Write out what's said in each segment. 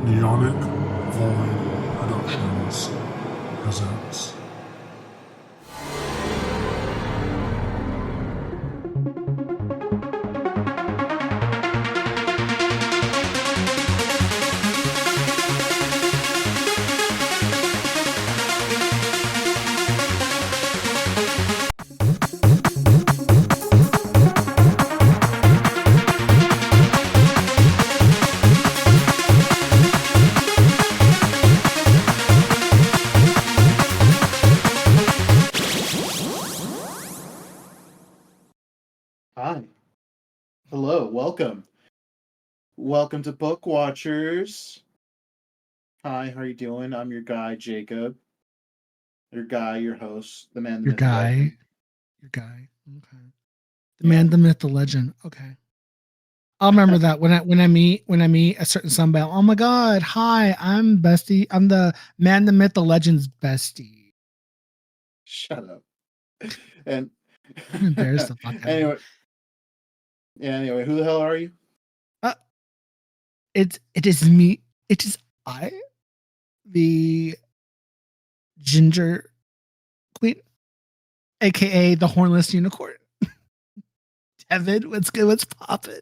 NeonicVoid Productions presents. Hi. Hello. Welcome to Book Watchers. Hi, how are you doing? I'm your guy, Jacob. Your host, the man, the Your myth, the legend. guy. Okay. The Yeah. man, the myth, the legend. Okay. I'll remember that when I meet a certain sunbelt. Oh my God. Hi, I'm Bestie. I'm the man, the myth, the legend's bestie. Shut up. And I'm embarrassed the fuck out of you. Anyway, who the hell are you? It is me. It is I, the ginger queen, aka the hornless unicorn. Devin, what's good? What's poppin'?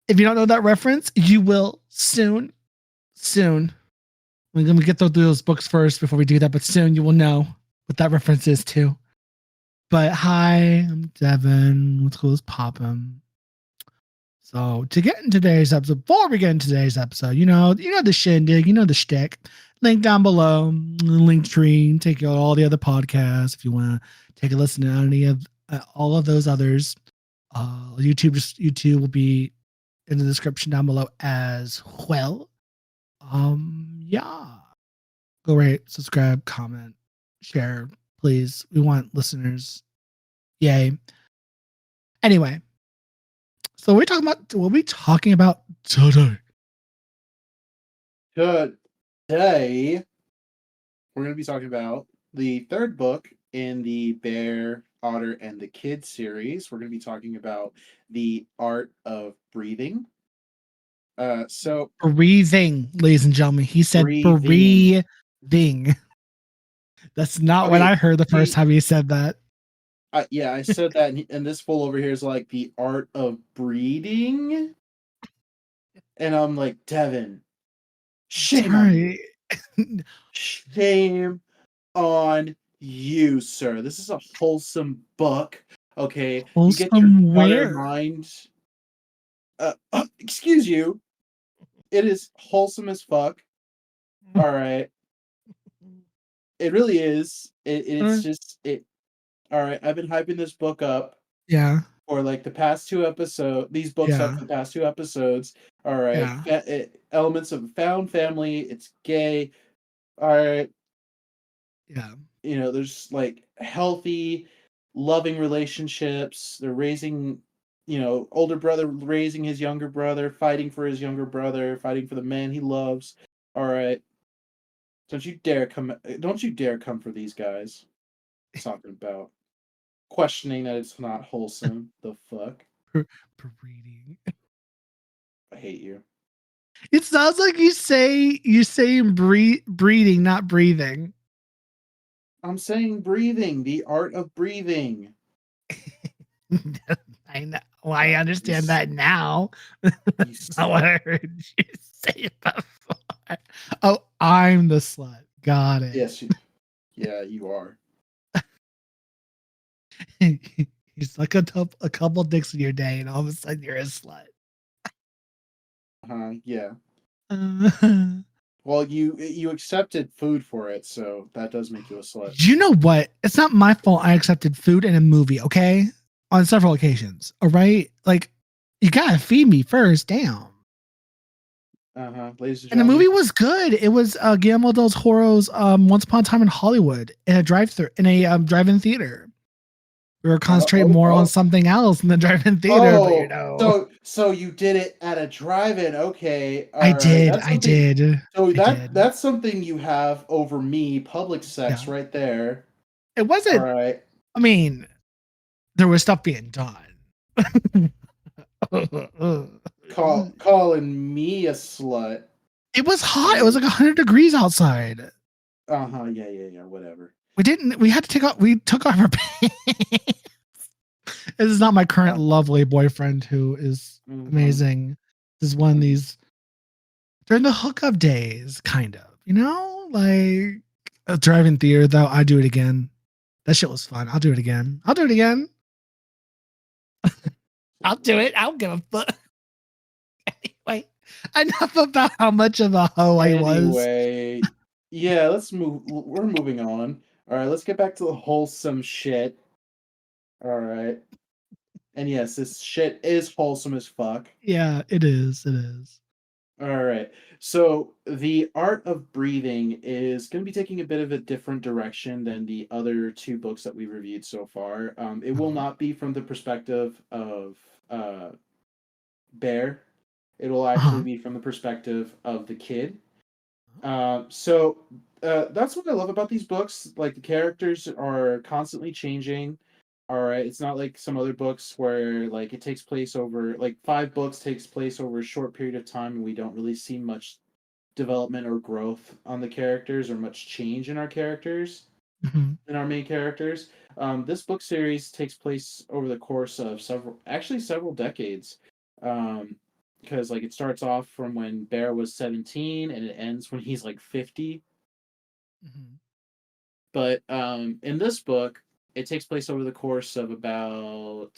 If you don't know that reference, you will soon. We're gonna get through those books first before we do that, but soon you will know what that reference is too. But hi, I'm Devin. What's cool is poppin'. So to get in today's episode, before we get into today's episode, you know the shindig, you know the shtick. Link down below, link tree, take you all the other podcasts if you want to take a listen to any of all of those others. YouTube will be in the description down below as well. Yeah. Go rate, subscribe, comment, share, please. We want listeners. Yay. Anyway, so what are we talking about today? Today, we're going to be talking about the third book in the Bear, Otter, and the Kid series. We're going to be talking about the art of breathing. So Breathing, ladies and gentlemen. He said breathing. That's not what I heard the first time he said that. Yeah, I said that, and this fool over here is like the art of breeding, and I'm like, Devin, shame on you. Shame on you, sir. This is a wholesome book, okay? Wholesome you get your where? mind. Excuse you. It is wholesome as fuck. All right. It really is. It's just it. All right. I've been hyping this book up. Yeah. For like the past two episodes, these books up for the past two episodes. All right. Yeah. Elements of found family. It's gay. All right. Yeah. You know, there's like healthy, loving relationships. They're raising, older brother raising his younger brother, fighting for his younger brother, fighting for the man he loves. All right. Don't you dare come for these guys. Talking about questioning that it's not wholesome. The fuck? Breeding. I hate you. It sounds like you saying breeding, not breathing. I'm saying breathing, the art of breathing. I know. Well, I understand that now. That's not what I heard you say before. Oh, I'm the slut. Got it. Yes. Yeah, you are. He's like a couple dicks in your day, and all of a sudden you're a slut. Yeah. Well, you accepted food for it, so that does make you a slut. You know what? It's not my fault I accepted food in a movie, okay? On several occasions, all right? Like, you gotta feed me first, damn. Ladies and And the gentlemen. movie was good. It was Guillermo del Toro's Once Upon a Time in Hollywood in a drive-in theater. We were concentrating more on something else in the drive-in theater, but you know. So you did it at a drive-in, okay? I did. So that's something you have over me, public sex, right there. It wasn't. All right. I mean, there was stuff being done. calling me a slut. It was hot. It was like 100 degrees outside. Yeah, whatever. We had to we took off our pants. This is not my current lovely boyfriend who is amazing. This is one of these during the hookup days, kind of, like a drive-in theater though. I do it again. That shit was fun. I'll do it again. I'll do it again. I'll do it. I don't give a fuck. Anyway, enough about how much of a hoe I was. Anyway, yeah, let's move. We're moving on. All right, let's get back to the wholesome shit. All right. And yes, this shit is wholesome as fuck. Yeah, it is. It is. All right. So the art of breathing is going to be taking a bit of a different direction than the other two books that we reviewed so far. It will not be from the perspective of Bear. It will actually be from the perspective of the kid. That's what I love about these books. Like the characters are constantly changing. All right, it's not like some other books where like it takes place over like 5 books takes place over a short period of time and we don't really see much development or growth on the characters or much change in our characters, in our main characters. This book series takes place over the course of several decades. Because like it starts off from when Bear was 17 and it ends when he's like 50. But in this book, it takes place over the course of I'd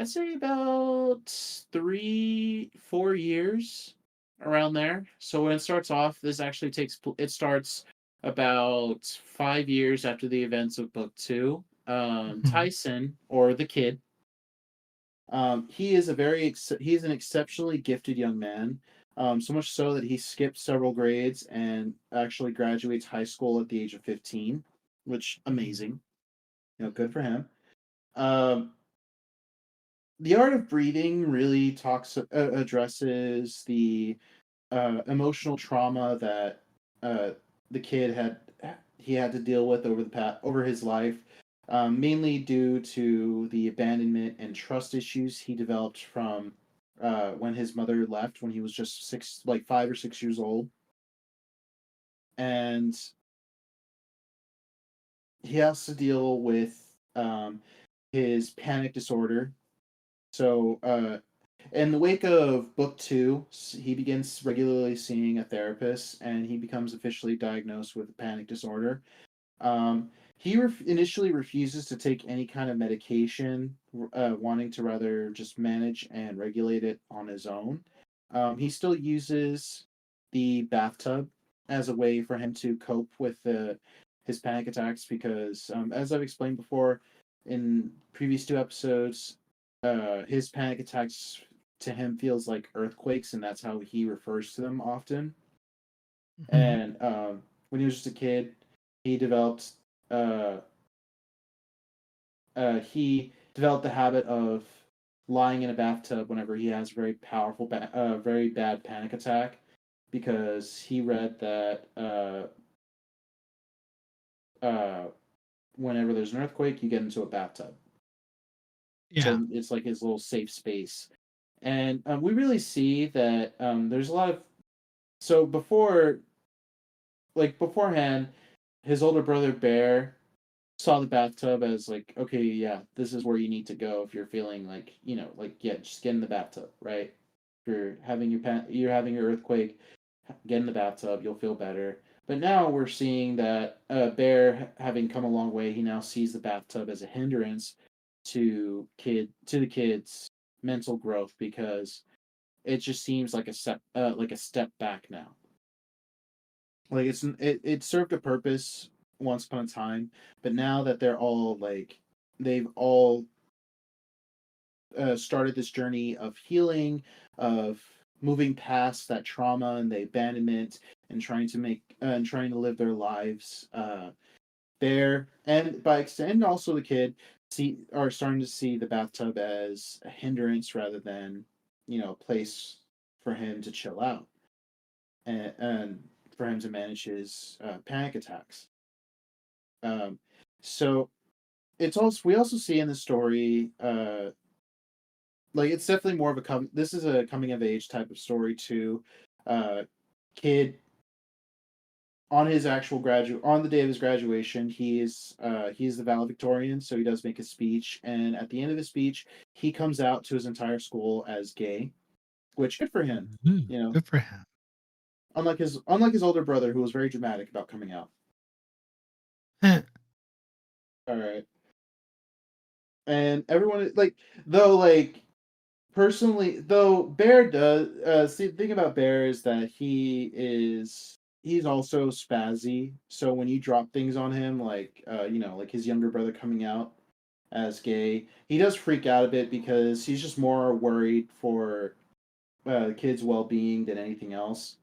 say about 3-4 years, around there. So when it starts off, it starts about 5 years after the events of book 2. Tyson, or the kid, he is an exceptionally gifted young man. So much so that he skipped several grades and actually graduates high school at the age of 15, which amazing. Good for him. The art of breathing really addresses the emotional trauma that the kid had to deal with over his life, mainly due to the abandonment and trust issues he developed from when his mother left when he was just 5 or 6 years old, and he has to deal with his panic disorder. So, in the wake of book 2, he begins regularly seeing a therapist, and he becomes officially diagnosed with a panic disorder. He initially refuses to take any kind of medication, wanting to rather just manage and regulate it on his own. He still uses the bathtub as a way for him to cope with his panic attacks because, as I've explained before in previous 2 episodes, his panic attacks to him feels like earthquakes, and that's how he refers to them often. And when he was just a kid, he developed uh, he developed the habit of lying in a bathtub whenever he has a very very bad panic attack, because he read that whenever there's an earthquake, you get into a bathtub. Yeah. So it's like his little safe space. And we really see that there's a lot of beforehand, his older brother Bear saw the bathtub as like, okay, yeah, this is where you need to go if you're feeling like, just get in the bathtub, right? If you're having your earthquake, get in the bathtub, you'll feel better. But now we're seeing that Bear, having come a long way, he now sees the bathtub as a hindrance to the kid's mental growth, because it just seems like a step back now. Like it served a purpose once upon a time, but now that they've all started this journey of healing, of moving past that trauma and the abandonment, and trying to live their lives, there, and by extension also the kid are starting to see the bathtub as a hindrance rather than a place for him to chill out, and for him to manage his panic attacks. So we also see in the story like it's definitely more of a this is a coming of age type of story too. Kid on his actual on the day of his graduation, he's the valedictorian, so he does make a speech, and at the end of the speech, he comes out to his entire school as gay, which good for him. Ooh, You know, good for him. unlike his older brother who was very dramatic about coming out. Eh, All right, and everyone like though like personally though Bear does see the thing about Bear is that he's also spazzy, so when you drop things on him like like his younger brother coming out as gay, he does freak out a bit because he's just more worried for the kid's well-being than anything else.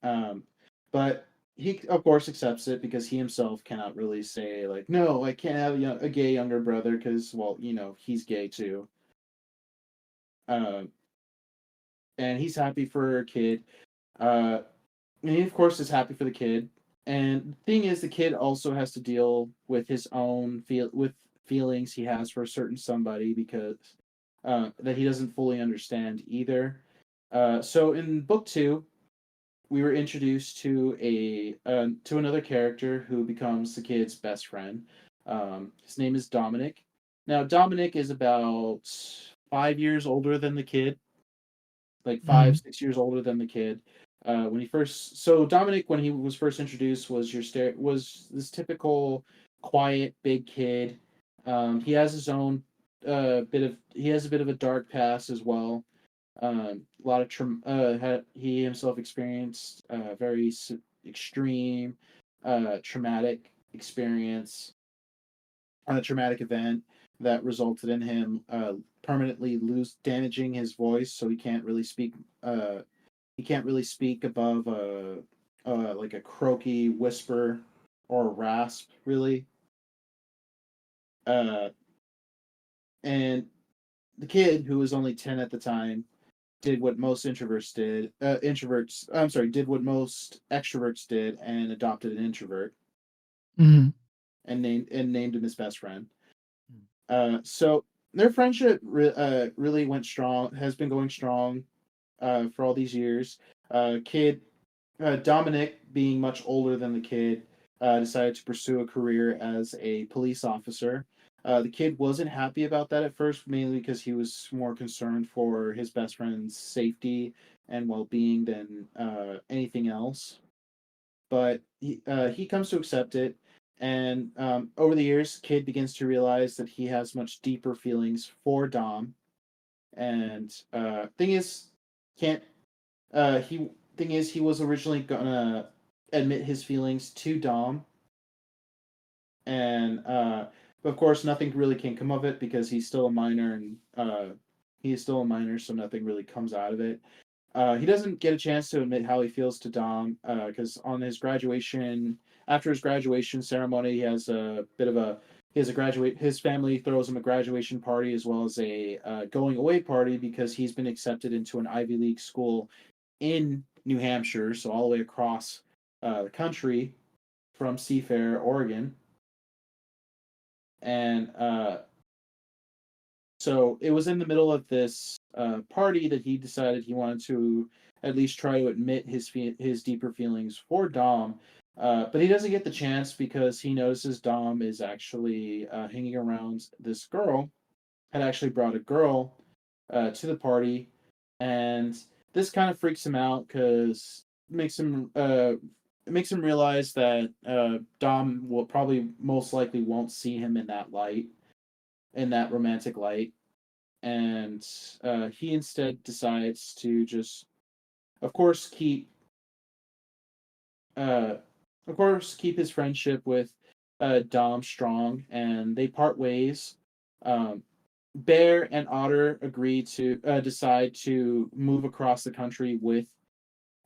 um but he of course accepts it because he himself cannot really say like, no, I can't have a gay younger brother because, well, he's gay too. um and he's happy for a kid. Uh, and he, of course, is happy for the kid. And the thing is, the kid also has to deal with his own feelings he has for a certain somebody because that he doesn't fully understand either. So in book two, we were introduced to to another character who becomes the kid's best friend. His name is Dominic. Now Dominic is about 5 years older than the kid, like five, mhm, 6 years older than the kid. When he first, so Dominic, when he was first introduced, was was this typical quiet big kid. He has his own he has a bit of a dark past as well. A lot of he himself experienced very extreme traumatic experience, a traumatic event that resulted in him permanently damaging his voice, so uh he can't really speak above like a croaky whisper or a rasp really. uh and the kid, who was only 10 at the time, did what most introverts, I'm sorry, did what most extroverts did and adopted an introvert mhm, and named him his best friend. So their friendship really went strong, has been going strong for all these years. Kid Dominic, being much older than the kid, decided to pursue a career as a police officer. The kid wasn't happy about that at first, mainly because he was more concerned for his best friend's safety and well-being than anything else. But he comes to accept it, and over the years, Kid begins to realize that he has much deeper feelings for Dom. And thing is, can't he thing is he was originally gonna admit his feelings to Dom, and of course nothing really can come of it because he's still a minor, and he's still a minor, so nothing really comes out of it. He doesn't get a chance to admit how he feels to Dom because on his graduation, after his graduation ceremony, he has a bit of a he has a graduate. His family throws him a graduation party as well as a going away party because he's been accepted into an Ivy League school in New Hampshire, so all the way across the country from Seafair, Oregon. And so it was in the middle of this party that he decided he wanted to at least try to admit his deeper feelings for Dom. But he doesn't get the chance because he notices Dom is actually hanging around this girl, had actually brought a girl to the party, and this kind of freaks him out because it makes him realize that Dom will probably most likely won't see him in that light, in that romantic light, and he instead decides to just, of course, uh, keep his friendship with Dom strong, and they part ways. Um, Bear and Otter agree to decide to move across the country with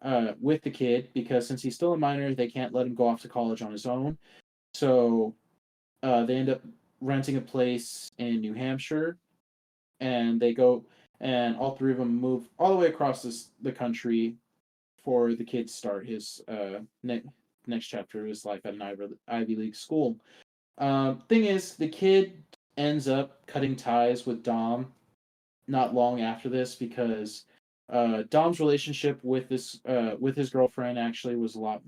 the kid because since he's still a minor, they can't let him go off to college on his own. So they end up renting a place in New Hampshire, and they go, and all three of them move all the way across the country for the kid to start his next chapter of his life at an Ivy League school. Thing is, the kid ends up cutting ties with Dom not long after this because Dom's relationship with his girlfriend actually was a lot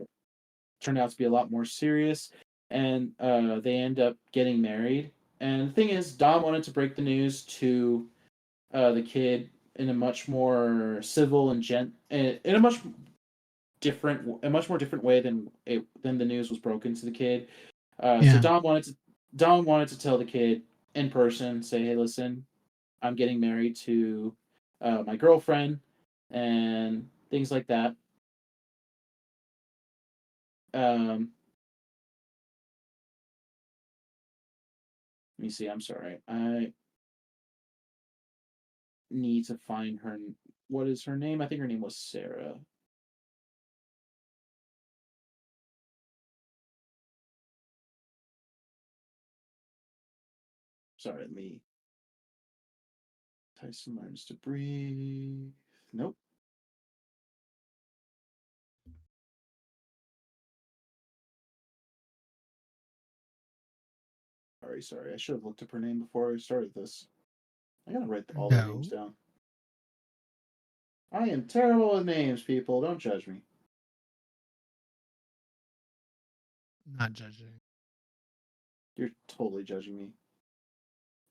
turned out to be a lot more serious, and they end up getting married. And the thing is, Dom wanted to break the news to the kid in a much more civil and in a much more different way than the news was broken to the kid. So Yeah. Dom wanted to tell the kid in person, say, "Hey, listen, I'm getting married to my girlfriend," and things like that. Um, Let me see. I'm sorry. I need to find her. What is her name? I think her name was Sarah. Sorry, let me. Tyson learns to breathe. Nope. Sorry. I should have looked up her name before I started this. I gotta write all their names No, down. I am terrible with names, people. Don't judge me. not judging. You're totally judging me.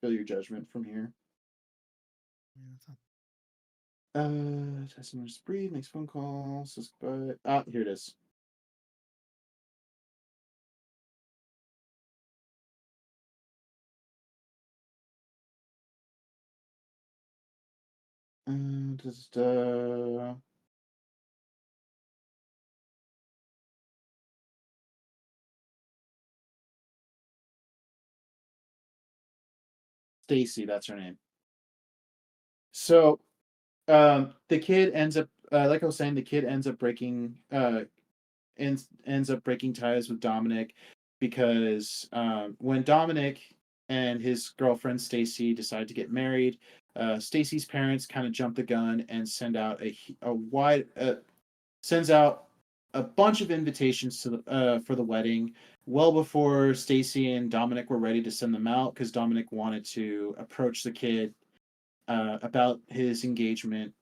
Feel your judgment from here. Tyson learns to breathe, makes phone calls, says goodbye. Ah, here it is. Just Stacy, that's her name. So, the kid ends up, like I was saying, the kid ends up breaking ties with Dominic because when Dominic and his girlfriend Stacy decide to get married, Stacy's parents kind of jump the gun and sends out a bunch of invitations to for the wedding well before Stacy and Dominic were ready to send them out because Dominic wanted to approach the kid about his engagement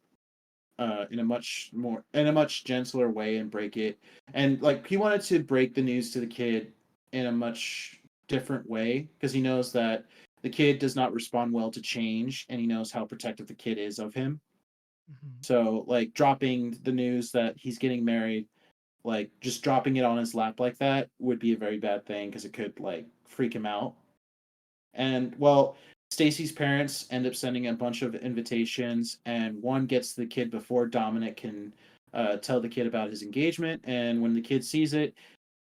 in a much gentler way and break it. And like he wanted to break the news to the kid in a much different way because he knows that the kid does not respond well to change and he knows how protective the kid is of him. Mm-hmm. So like dropping the news that he's getting married, like just dropping it on his lap like that would be a very bad thing because it could like freak him out. And well, Stacy's parents end up sending a bunch of invitations, and one gets the kid before Dominic can tell the kid about his engagement. And when the kid sees it,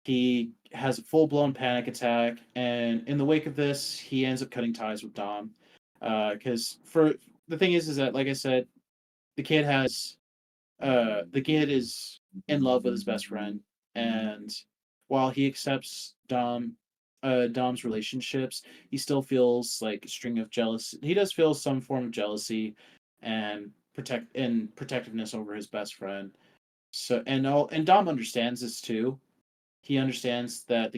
he has a full blown panic attack. And in the wake of this, he ends up cutting ties with Dom. Because for the thing is that, like I said, the kid has the kid is in love with his best friend, and while he accepts Dom's relationships, he still feels like a string of jealousy. He does feel some form of jealousy and protectiveness over his best friend. So and Dom understands this too. He understands that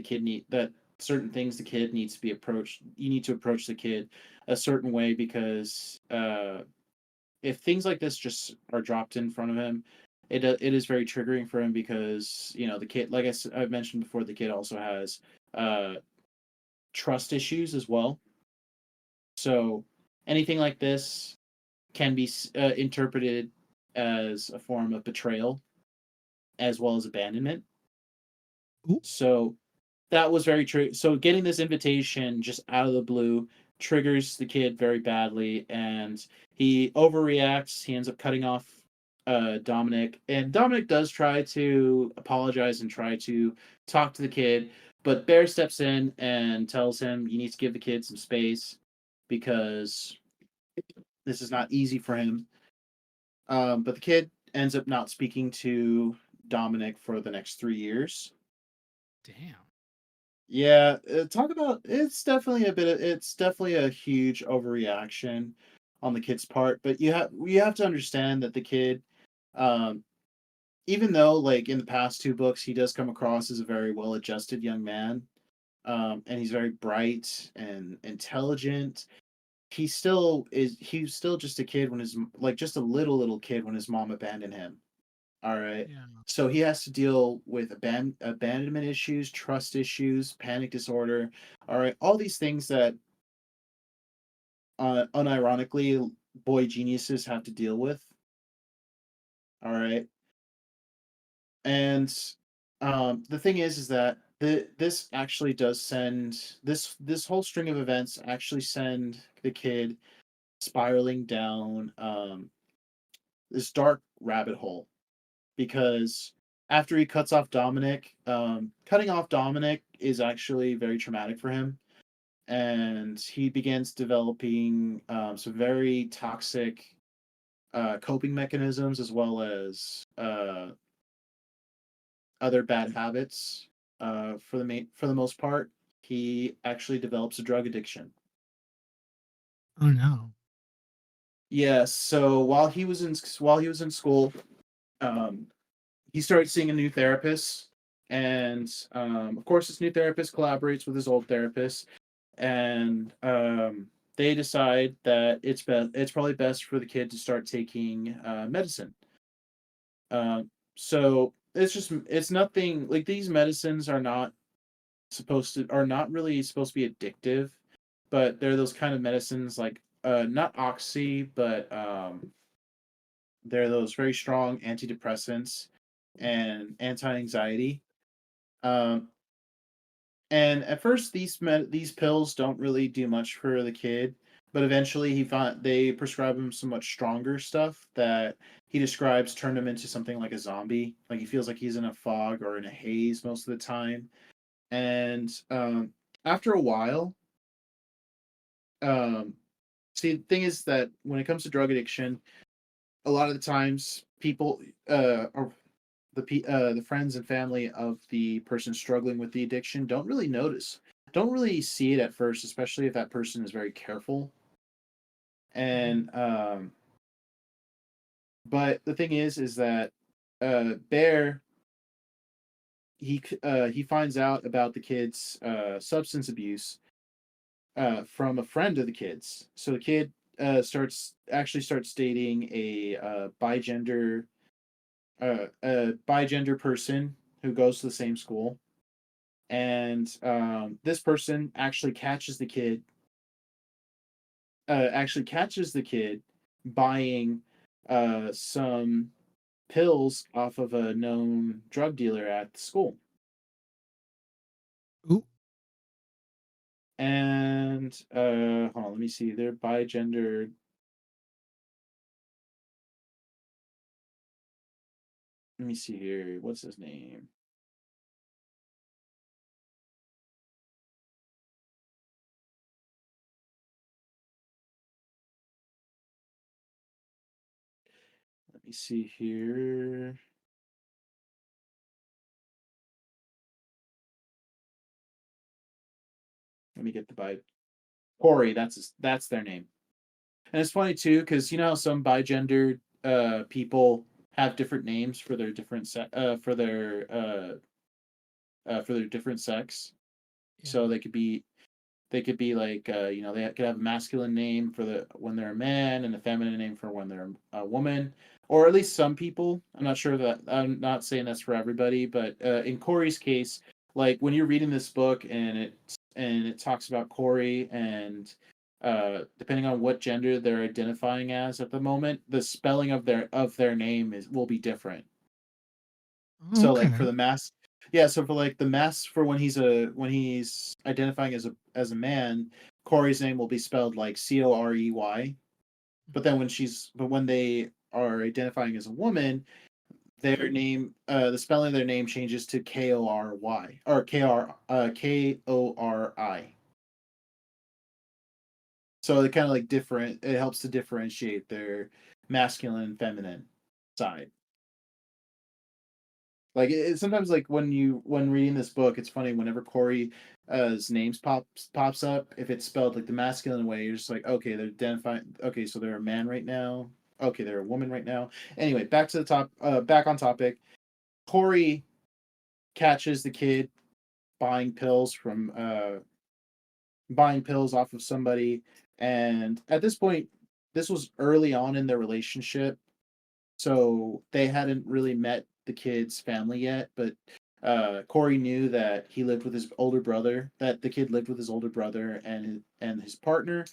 certain things the kid needs to be approached. You need to approach the kid a certain way because if things like this just are dropped in front of him, it is very triggering for him because the kid, like I've mentioned before, the kid also has uh, trust issues as well. So anything like this can be interpreted as a form of betrayal as well as abandonment. Ooh. So that was very true. So getting this invitation just out of the blue triggers the kid very badly, and he overreacts. He ends up cutting off Dominic, and Dominic does try to apologize and try to talk to the kid, but Bear steps in and tells him you need to give the kid some space because this is not easy for him. But the kid ends up not speaking to Dominic for the next 3 years. Damn. Yeah, talk about it's definitely a huge overreaction on the kid's part, but you have to understand that the kid um even though like in the past two books he does come across as a very well-adjusted young man, and he's very bright and intelligent, he's still just a kid when just a little kid when his mom abandoned him. All right. Yeah. So he has to deal with abandonment issues, trust issues, panic disorder. All right. All these things that unironically boy geniuses have to deal with. All right. And the thing is that this actually does send this whole string of events actually send the kid spiraling down this dark rabbit hole, because after he cuts off Dominic, cutting off Dominic is actually very traumatic for him, and he begins developing some very toxic coping mechanisms, as well as other bad habits. For the most part, he actually develops a drug addiction. Oh no. Yes. So while he was in school, um, he started seeing a new therapist, and of course, this new therapist collaborates with his old therapist, and they decide that it's probably best for the kid to start taking medicine. So it's nothing like these medicines are not really supposed to be addictive, but they're those kind of medicines like not oxy, but they're those very strong antidepressants and anti-anxiety. Um, and at first, these pills don't really do much for the kid, but eventually they prescribe him some much stronger stuff that he describes turned him into something like a zombie. Like he feels like he's in a fog or in a haze most of the time. And after a while, um, see, the thing is that when it comes to drug addiction, a lot of the times people or the friends and family of the person struggling with the addiction don't really see it at first, especially if that person is very careful. And but the thing is that Bear he finds out about the kid's substance abuse from a friend of the kid's. So the kid starts dating a bigender person who goes to the same school, and this person actually catches the kid buying some pills off of a known drug dealer at the school. Ooh. And hold on, let me see. They're bigendered. Let me see here. What's his name? Let me see here. Let me get the bi Corey. That's their name. And it's funny too, because you know how some bigendered people have different names for their for their different sex. Yeah. So they could be like they could have a masculine name for when they're a man and a feminine name for when they're a woman, or at least some people. I'm not saying that's for everybody, but in Corey's case, like when you're reading this book and it talks about Corey, and depending on what gender they're identifying as at the moment, the spelling of their name will be different. Oh, So okay. like for the mass, yeah. So for like the mass for when he's identifying as a man, Corey's name will be spelled like Corey. But when they are identifying as a woman, the spelling of their name changes to Kory or Kori. So it kind of like different. It helps to differentiate their masculine and feminine side. Like sometimes, like when reading this book, it's funny whenever Corey his names pops up. If it's spelled like the masculine way, you're just like, okay, they're identifying. Okay, so they're a man right now. Okay, they're a woman right now. Anyway, back to the top. Back on topic. Corey catches the kid buying pills from buying pills off of somebody And at this point, this was early on in their relationship, so they hadn't really met the kid's family yet. But Corey knew that he lived with his older brother, that the kid lived with his older brother and his partner.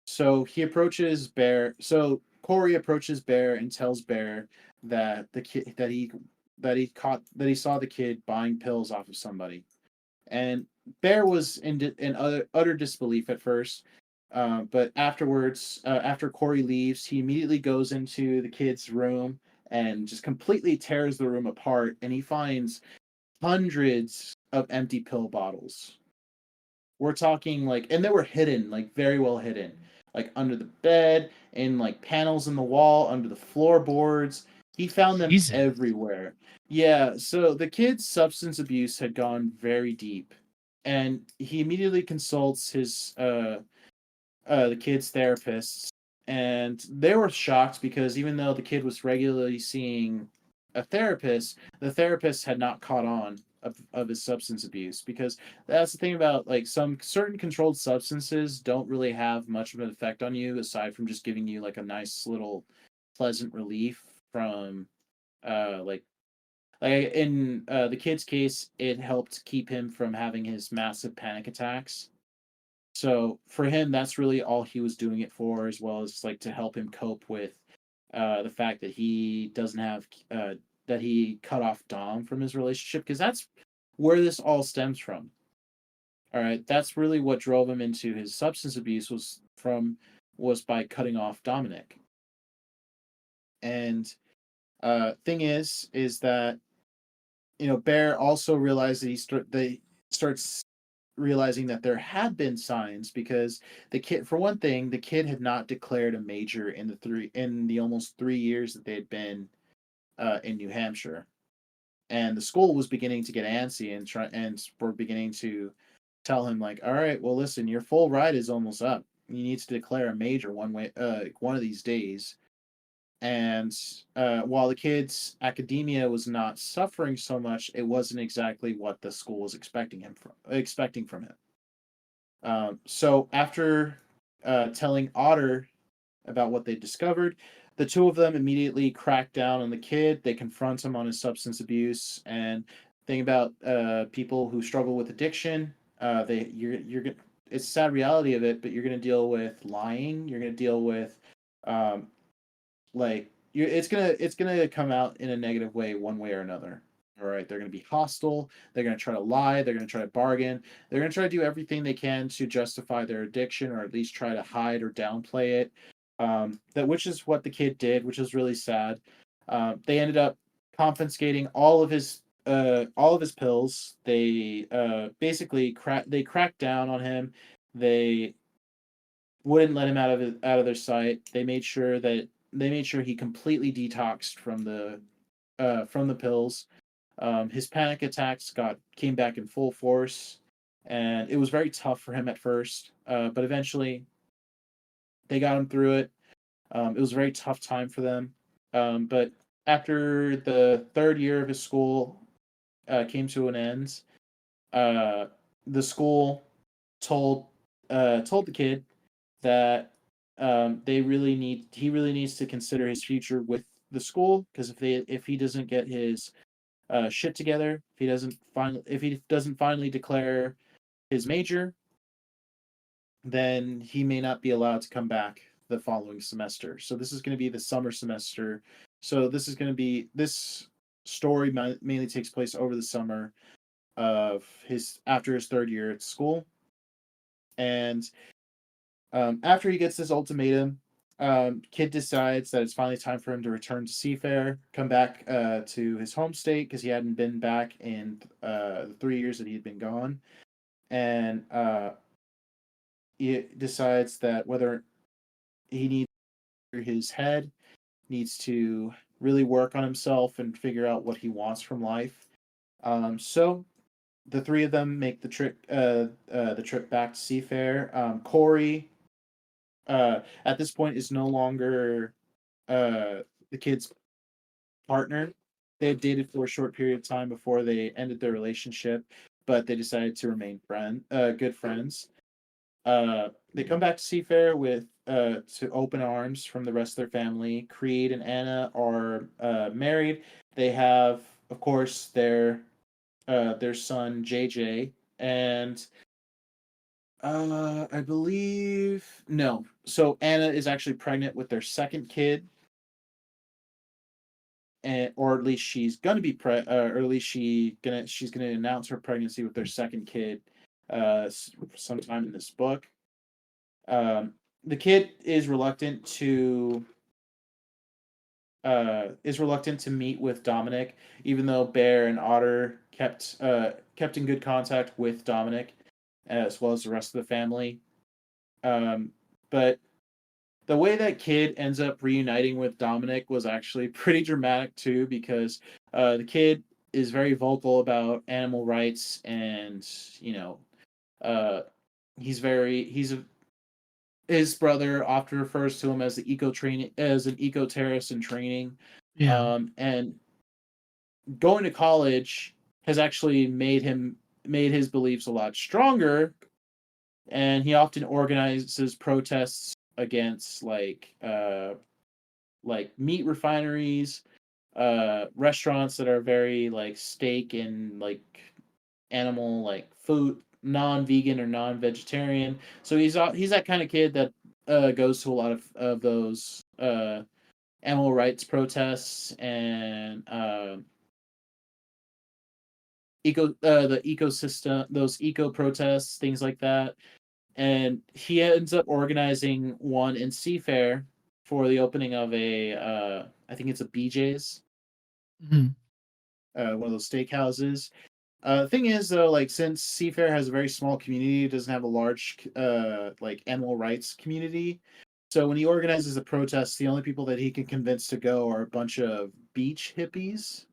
So he approaches Bear. So Corey approaches Bear and tells Bear that the kid that he saw the kid buying pills off of somebody. And Bear was in utter disbelief at first, but afterwards, after Corey leaves, he immediately goes into the kid's room and just completely tears the room apart. And he finds hundreds of empty pill bottles. We're talking like, and they were hidden, like very well hidden, like under the bed, in like panels in the wall, under the floorboards. He found them Jesus. everywhere. Yeah, so the kid's substance abuse had gone very deep, and he immediately consults his the kid's therapists, and they were shocked because even though the kid was regularly seeing a therapist, the therapist had not caught on of his substance abuse, because that's the thing about like some certain controlled substances don't really have much of an effect on you aside from just giving you like a nice little pleasant relief from like in the kid's case, it helped keep him from having his massive panic attacks. So for him, that's really all he was doing it for, as well as like to help him cope with the fact that he doesn't have that he cut off Dom from his relationship, because that's where this all stems from. All right, that's really what drove him into his substance abuse was by cutting off Dominic. And thing is that Bear also realized that they starts realizing that there had been signs, because the kid, for one thing, the kid had not declared a major in the almost 3 years that they had been in New Hampshire, and the school was beginning to get antsy and were beginning to tell him like, all right, well, listen, your full ride is almost up. You need to declare a major one of these days. And while the kid's academia was not suffering so much, it wasn't exactly what the school was expecting from him. So after telling Otter about what they discovered, the two of them immediately crack down on the kid. They confront him on his substance abuse. And thing about people who struggle with addiction, it's a sad reality of it, but you're going to deal with lying. You're going to deal with um, it's gonna come out in a negative way, one way or another. All right, they're gonna be hostile. They're gonna try to lie. They're gonna try to bargain. They're gonna try to do everything they can to justify their addiction, or at least try to hide or downplay it. That which is what the kid did, which is really sad. They ended up confiscating all of his pills. They basically cracked down on him. They wouldn't let him out of their sight. They made sure he completely detoxed from the pills. His panic attacks came back in full force, and it was very tough for him at first. But eventually, they got him through it. It was a very tough time for them. But after the third year of his school came to an end, uh, the school told told the kid that he really needs to consider his future with the school, because if he doesn't get his shit together, if he doesn't finally declare his major, then he may not be allowed to come back the following semester. So this is going to be the summer semester. So this story mainly takes place over the summer of his after his third year at school. And after he gets this ultimatum, Kid decides that it's finally time for him to return to Seafair, come back to his home state, because he hadn't been back in the 3 years that he had been gone. And he decides that whether he needs his head, needs to really work on himself and figure out what he wants from life. So the three of them make the trip back to Seafair. Corey, at this point, is no longer the kid's partner. They had dated for a short period of time before they ended their relationship, but they decided to remain good friends. They come back to Seafair with to open arms from the rest of their family. Creed and Anna are married. They have, of course, their son JJ, and I believe no. So Anna is actually pregnant with their second kid, and or at least she's gonna be or at least she's gonna announce her pregnancy with their second kid, sometime in this book. The kid is reluctant to meet with Dominic, even though Bear and Otter kept in good contact with Dominic, as well as the rest of the family. But the way that kid ends up reuniting with Dominic was actually pretty dramatic too, because the kid is very vocal about animal rights, and uh, his brother often refers to him as an eco terrorist in training. Yeah. And going to college has actually made his beliefs a lot stronger, and he often organizes protests against like meat refineries, restaurants that are very like steak and like animal like food, non-vegan or non-vegetarian. So he's that kind of kid that goes to a lot of those animal rights protests and the ecosystem, those eco protests, things like that. And he ends up organizing one in Seafair for the opening of I think it's a BJ's, Hmm. one of those steakhouses. Thing is though, like since Seafair has a very small community, it doesn't have a large like animal rights community. So when he organizes the protests, the only people that he can convince to go are a bunch of beach hippies.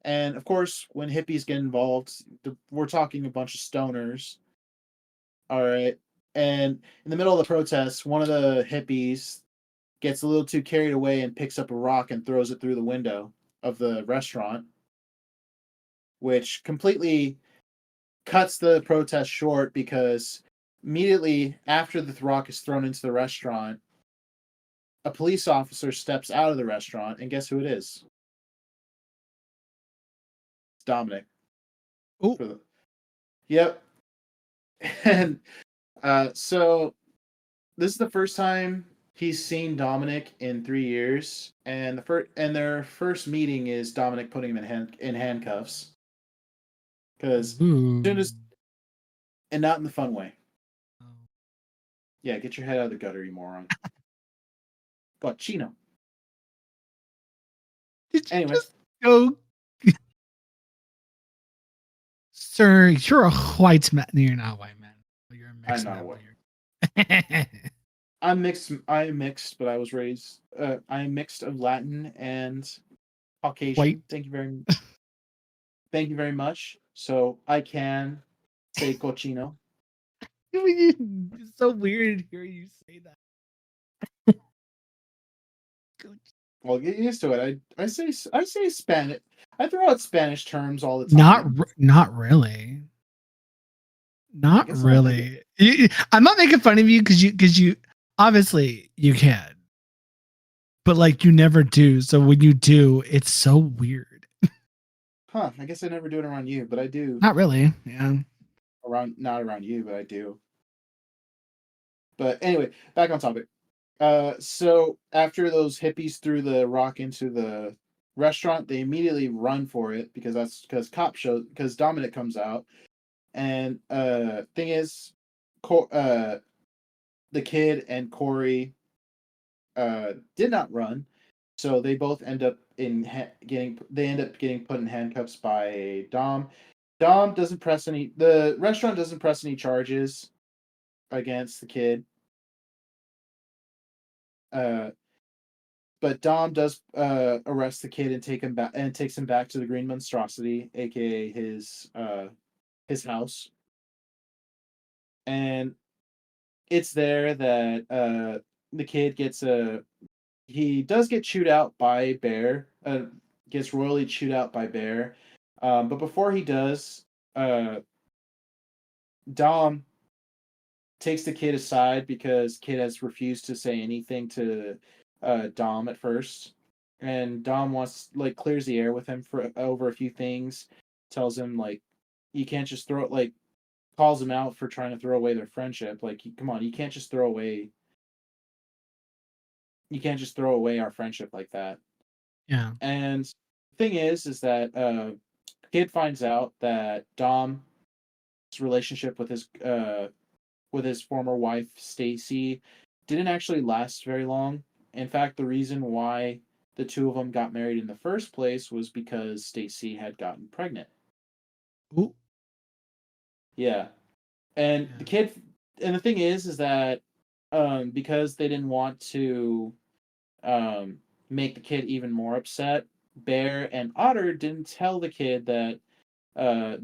And of course, when hippies get involved, we're talking a bunch of stoners. All right. And in the middle of the protest, one of the hippies gets a little too carried away and picks up a rock and throws it through the window of the restaurant, which completely cuts the protest short because immediately after the rock is thrown into the restaurant, a police officer steps out of the restaurant, and guess who it is? It's Dominic. Oh, Yep. And so this is the first time he's seen Dominic in 3 years, and their first meeting is Dominic putting him in handcuffs because soon as and not in the fun way. Yeah, get your head out of the gutter, you moron. Chino. Did you Anyway, just go, sir? You're a white man. No, you're not a white man. You're a mixed I'm not man. a white. You're... I'm mixed. I am mixed, but I was raised. I am mixed of Latin and Caucasian. White. Thank you very much. So I can say cochino. It's so weird hearing you say that. Well, get used to it. I say Spanish. I throw out Spanish terms all the time. Not really. I Not guess I don't really. I'm not making fun of you because you obviously you can, but like you never do. So when you do, it's so weird. Huh? I guess I never do it around you, but I do Not really. Yeah. not around you, but I do. But anyway, back on topic. So after those hippies threw the rock into the restaurant, they immediately run for it because Dominic comes out, and thing is, the kid and Corey did not run, so they both end up getting put in handcuffs by Dom. The restaurant doesn't press any charges against the kid. Uh, but Dom does arrest the kid and takes him back to the Green Monstrosity, aka his house. And it's there that the kid he does get chewed out by Bear, gets royally chewed out by Bear. But before he does, Dom takes the kid aside because kid has refused to say anything to Dom at first, and Dom wants clears the air with him for over a few things, tells him you can't just throw it calls him out for trying to throw away their friendship. Come on, you can't just throw away our friendship like that. Yeah. And the thing is that kid finds out that Dom's relationship with his former wife Stacy didn't actually last very long. In fact, the reason why the two of them got married in the first place was because Stacy had gotten pregnant. Ooh. Yeah. And the thing is that because they didn't want to make the kid even more upset, Bear and Otter didn't tell the kid that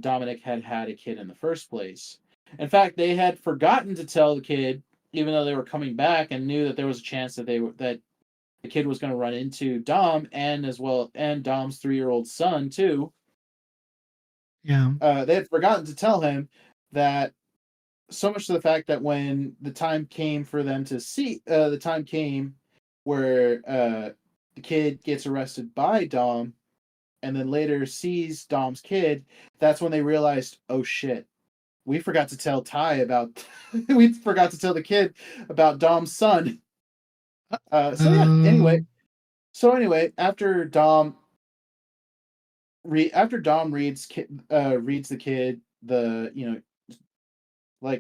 Dominic had had a kid in the first place. In fact, they had forgotten to tell the kid, even though they were coming back and knew that there was a chance that that the kid was going to run into Dom and Dom's 3-year-old son too. Yeah. They had forgotten to tell him that, so much to the fact that when the time came for them to see, the time came where the kid gets arrested by Dom and then later sees Dom's kid, that's when they realized, oh shit, we forgot to tell Ty about, we forgot to tell the kid about Dom's son. Anyway, after Dom reads the kid the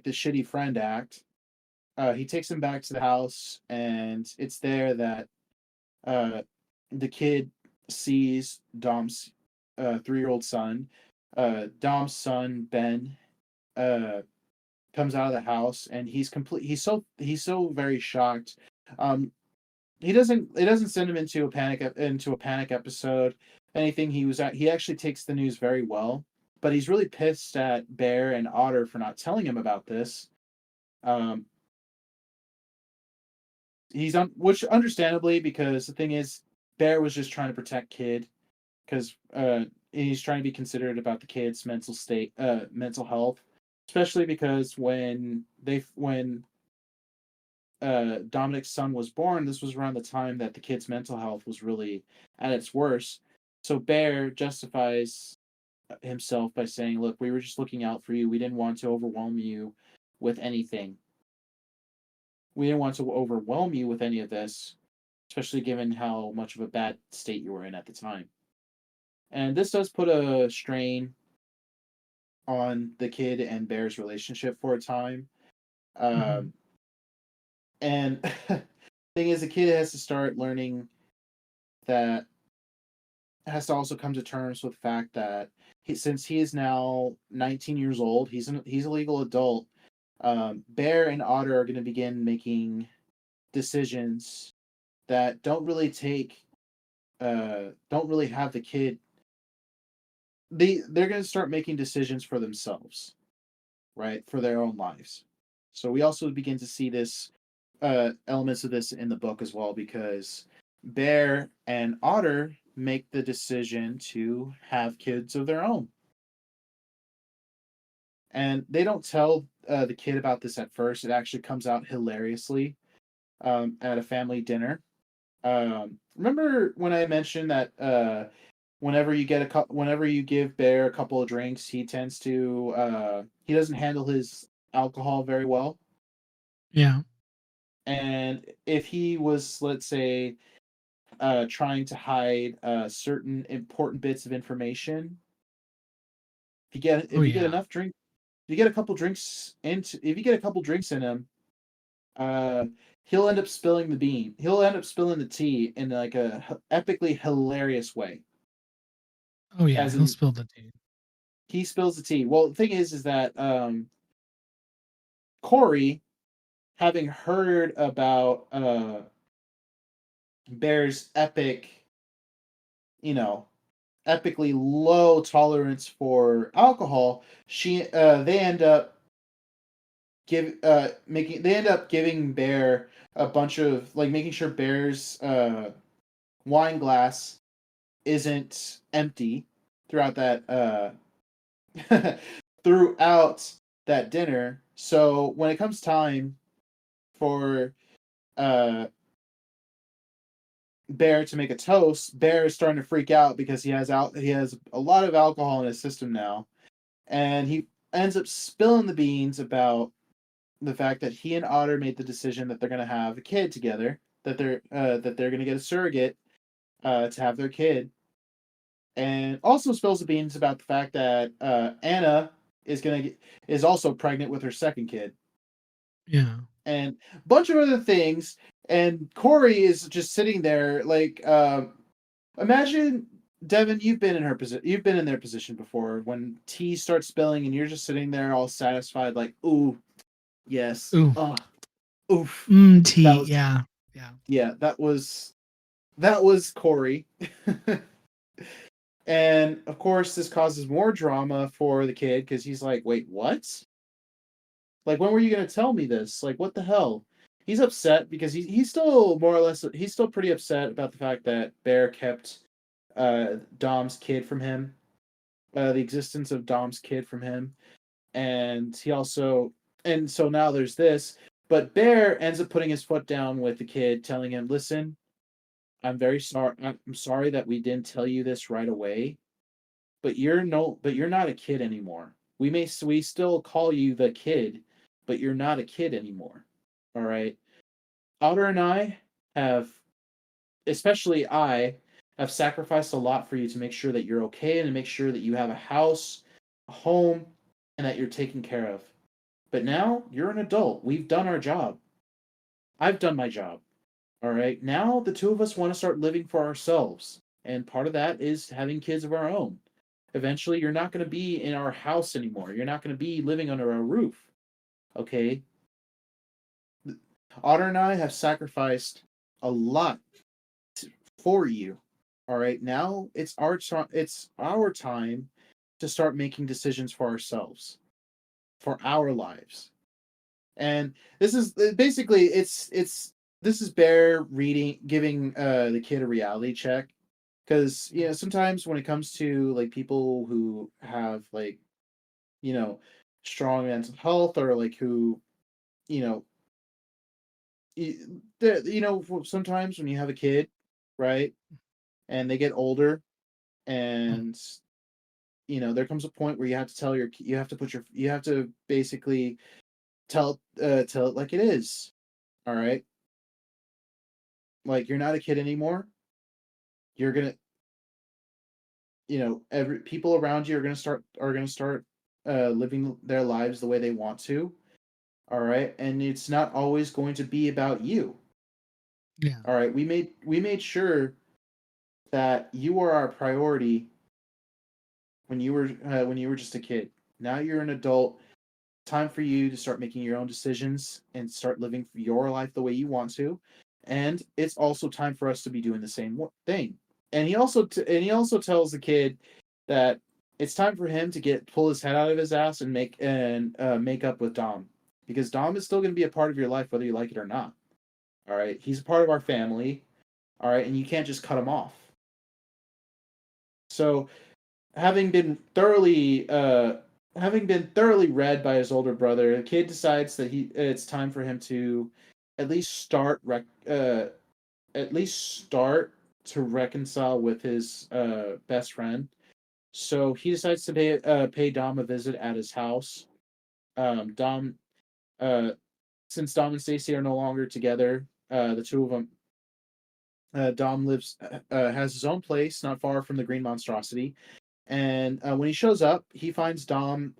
shitty friend act, he takes him back to the house, and it's there that the kid sees Dom's 3-year-old son. Dom's son Ben comes out of the house, and he's so very shocked. It doesn't send him into a panic episode. Anything, he actually takes the news very well, but he's really pissed at Bear and Otter for not telling him about this. Which understandably, because the thing is, Bear was just trying to protect Kid, because he's trying to be considerate about the kid's mental health, especially because when Dominic's son was born, this was around the time that the kid's mental health was really at its worst. So Bear justifies himself by saying, "Look, we were just looking out for you. We didn't want to overwhelm you with anything. We didn't want to overwhelm you with any of this, especially given how much of a bad state you were in at the time." And this does put a strain on the kid and Bear's relationship for a time. And thing is, the kid has to start learning that, has to also come to terms with the fact that since he is now 19 years old, he's a legal adult. Bear and Otter are going to begin making decisions that don't really have the kid. They're going to start making decisions for themselves, right, for their own lives. So we also begin to see this elements of this in the book as well, because Bear and Otter make the decision to have kids of their own. And they don't tell the kid about this at first. It actually comes out hilariously at a family dinner. Remember when I mentioned that whenever you give Bear a couple of drinks, he tends to he doesn't handle his alcohol very well. Yeah. And if he was, let's say, trying to hide certain important bits of information, if you get enough drink, if you get a couple drinks in him, he'll end up spilling the bean. He'll end up spilling the tea in like a epically hilarious way. Oh yeah, As he'll in, spill the tea. he spills the tea. Well, the thing is that Corey, having heard about Bear's epically low tolerance for alcohol, they end up giving Bear a bunch of, making sure Bear's wine glass isn't empty throughout that throughout that dinner. So when it comes time for uh Bear to make a toast, Bear is starting to freak out because he has a lot of alcohol in his system now, and he ends up spilling the beans about the fact that he and Otter made the decision that they're going to have a kid together, that they're going to get a surrogate to have their kid, and also spills the beans about the fact that Anna is also pregnant with her second kid, Yeah. and a bunch of other things. And Corey is just sitting there like, imagine, Devin, you've been in her position. You've been in their position before when tea starts spilling and you're just sitting there all satisfied, like, ooh, yes, Ooh. Oof. Tea. That was Yeah. Yeah. yeah, that was Corey. And of course this causes more drama for the kid because he's like, wait, what? Like, when were you gonna tell me this? Like, what the hell? He's upset because he's still more or less he's still pretty upset about the fact that Bear kept Dom's kid from him, the existence of Dom's kid from him. And he also, and so now there's this, but Bear ends up putting his foot down with the kid, telling him, listen, I'm very sorry. I'm sorry that we didn't tell you this right away, but you're not a kid anymore. We still call you the kid, but you're not a kid anymore. All right. Otter and I have, especially I, have sacrificed a lot for you to make sure that you're okay and to make sure that you have a house, a home, and that you're taken care of. But now you're an adult. We've done our job. I've done my job. All right. Now the two of us want to start living for ourselves. And part of that is having kids of our own. Eventually, you're not going to be in our house anymore. You're not going to be living under our roof. Okay. Otter and I have sacrificed a lot for you. All right. Now it's our time to start making decisions for ourselves, for our lives. And this is basically this is Bear giving the kid a reality check, because sometimes when it comes to like people who have like you know strong mental health, or like who you know sometimes when you have a kid, right, and they get older, and there comes a point where you have to you have to basically tell it like it is. All right. Like, you're not a kid anymore. You're gonna, every people around you are gonna start living their lives the way they want to. All right, and it's not always going to be about you. Yeah. All right, we made sure that you were our priority when you were just a kid. Now you're an adult. Time for you to start making your own decisions and start living your life the way you want to. And it's also time for us to be doing the same thing. And he also tells the kid that it's time for him to pull his head out of his ass and make up with Dom, because Dom is still going to be a part of your life whether you like it or not. All right, he's a part of our family. All right, and you can't just cut him off. So, having been thoroughly read by his older brother, the kid decides that it's time for him to at least start to reconcile with his best friend. So he decides to pay Dom a visit at his house. Dom, uh, since Dom and Stacy are no longer together, the two of them, Dom has his own place not far from the Green Monstrosity. And when he shows up, he finds Dom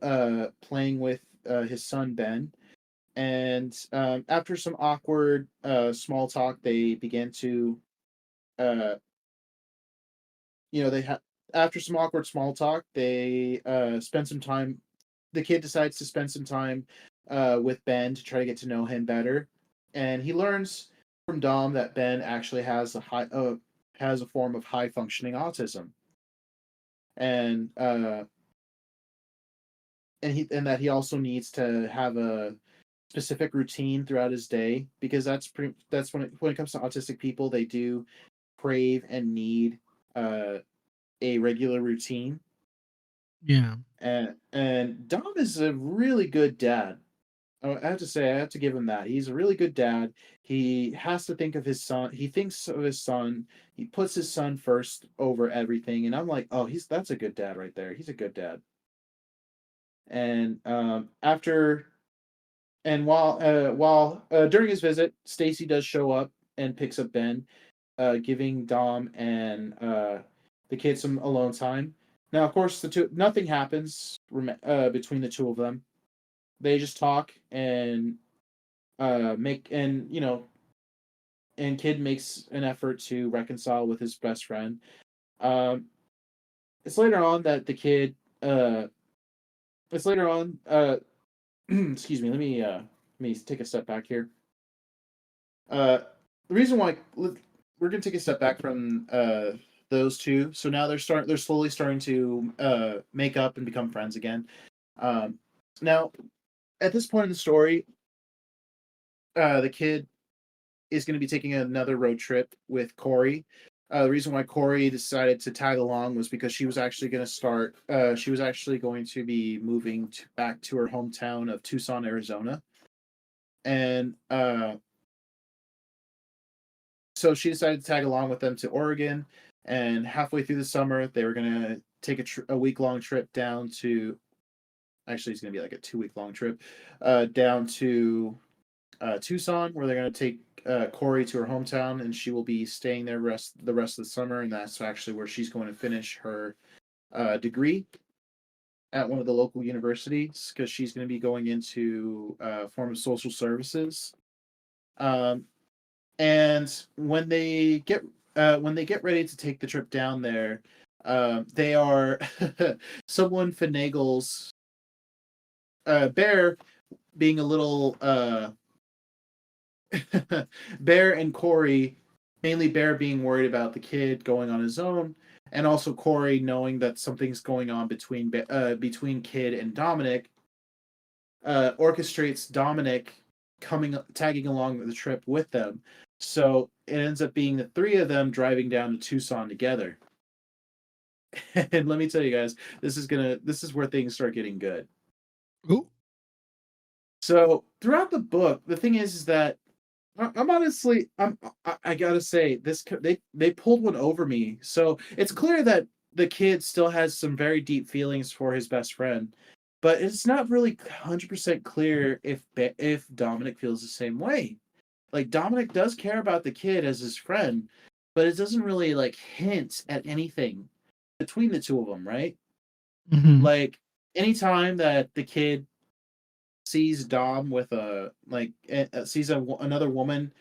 playing with his son Ben. And after some awkward small talk, they begin to, uh, they have after some awkward small talk, they spend some time. The kid decides to spend some time with Ben to try to get to know him better, and he learns from Dom that Ben actually has a form of high functioning autism, and and that he also needs to have a specific routine throughout his day, because that's when it comes to autistic people, they do crave and need uh, a regular routine. Yeah. And Dom is a really good dad. I have to say, I have to give him that. He's a really good dad. He has to think of his son. He thinks of his son. He puts his son first over everything. And I'm like, oh, that's a good dad right there. He's a good dad. And after and while during his visit, Stacy does show up and picks up Ben, giving Dom and the kid some alone time. Now, of course, nothing happens between the two of them. They just talk and make and and kid makes an effort to reconcile with his best friend. Um, it's later on that the kid. It's later on. Excuse me. Let me take a step back here. The reason why we're gonna take a step back from those two. So now they're slowly starting to make up and become friends again. Now, at this point in the story, the kid is going to be taking another road trip with Corey. The reason why Corey decided to tag along was because she was actually going to start. She was actually going to be moving back to her hometown of Tucson, Arizona, and so she decided to tag along with them to Oregon. And halfway through the summer, they were going to take a week-long trip down to. Actually, it's going to be like a 2-week long trip down to Tucson, where they're going to take Corey to her hometown, and she will be staying there the rest of the summer, and that's actually where she's going to finish her degree at one of the local universities, because she's going to be going into form of social services. And when they get ready to take the trip down there, they are someone finagles Bear being a little Bear and Corey, mainly Bear being worried about the kid going on his own, and also Corey knowing that something's going on between Kid and Dominic, orchestrates Dominic tagging along the trip with them. So it ends up being the three of them driving down to Tucson together. And let me tell you guys, this is where things start getting good. Ooh. So throughout the book, the thing is that I'm honestly, I gotta say they pulled one over me. So it's clear that the kid still has some very deep feelings for his best friend, but it's not really 100% clear if Dominic feels the same way. Like Dominic does care about the kid as his friend, but it doesn't really like hint at anything between the two of them, right? Mm-hmm. Like anytime that the kid sees Dom with another woman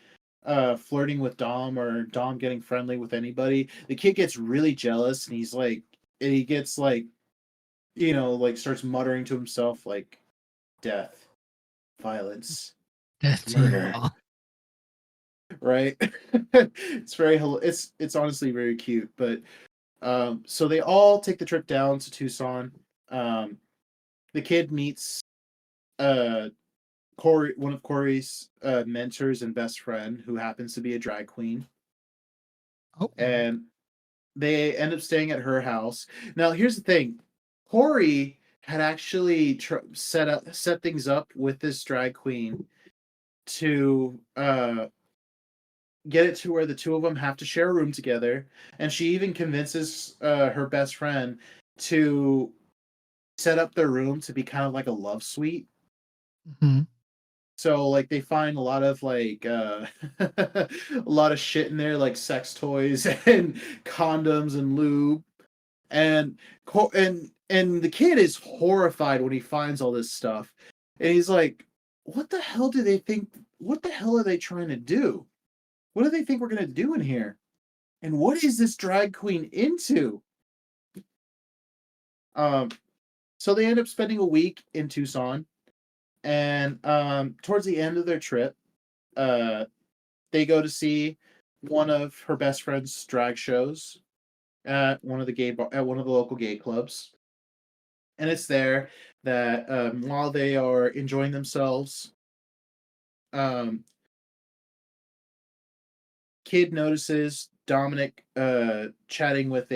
flirting with Dom, or Dom getting friendly with anybody, the kid gets really jealous, and he gets like, like starts muttering to himself like death, violence, Death to you murder, all. right? It's honestly very cute. But so they all take the trip down to Tucson. The kid meets one of Corey's mentors and best friend, who happens to be a drag queen, Oh. and they end up staying at her house. Now, here's the thing: Corey had actually set things up with this drag queen to get it to where the two of them have to share a room together, and she even convinces her best friend to set up their room to be kind of like a love suite. Mm-hmm. So like they find a lot of like a lot of shit in there, like sex toys and condoms and lube. And and the kid is horrified when he finds all this stuff. And he's like, what the hell do they think? What the hell are they trying to do? What do they think we're gonna do in here? And what is this drag queen into? Um, so they end up spending a week in Tucson, and towards the end of their trip, they go to see one of her best friend's drag shows at one of the local gay clubs. And it's there that while they are enjoying themselves, um, Kid notices Dominic chatting with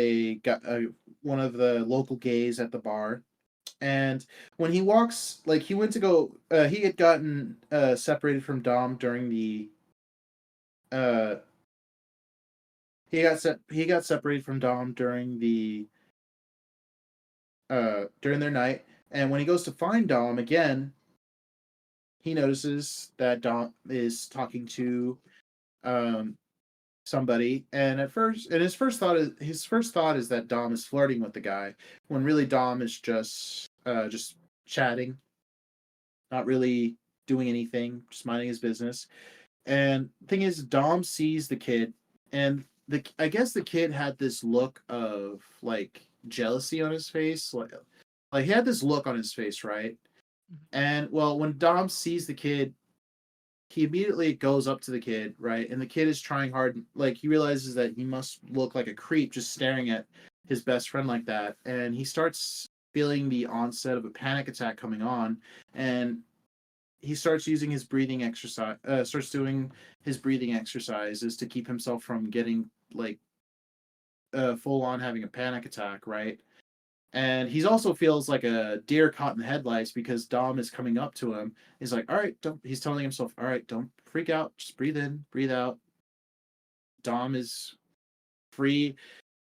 one of the local gays at the bar. And when he walks, like he went to go, he had gotten separated from Dom during the uh he got separated from Dom during their night. And when he goes to find Dom again, he notices that Dom is talking to um somebody, and his first thought is that Dom is flirting with the guy, when really Dom is just chatting, not really doing anything, just minding his business. And the thing is, Dom sees the kid, and I guess the kid had this look of like jealousy on his face, like he had this look on his face, right? And well, when Dom sees the kid, he immediately goes up to the kid, right? And the kid is trying hard. Like, he realizes that he must look like a creep just staring at his best friend like that. And he starts feeling the onset of a panic attack coming on. And he starts using his breathing exercise, starts doing his breathing exercises to keep himself from getting, like, full on having a panic attack, right? And he also feels like a deer caught in the headlights because Dom is coming up to him. He's like, all right, don't, he's telling himself, all right, don't freak out. Just breathe in, breathe out. Dom is free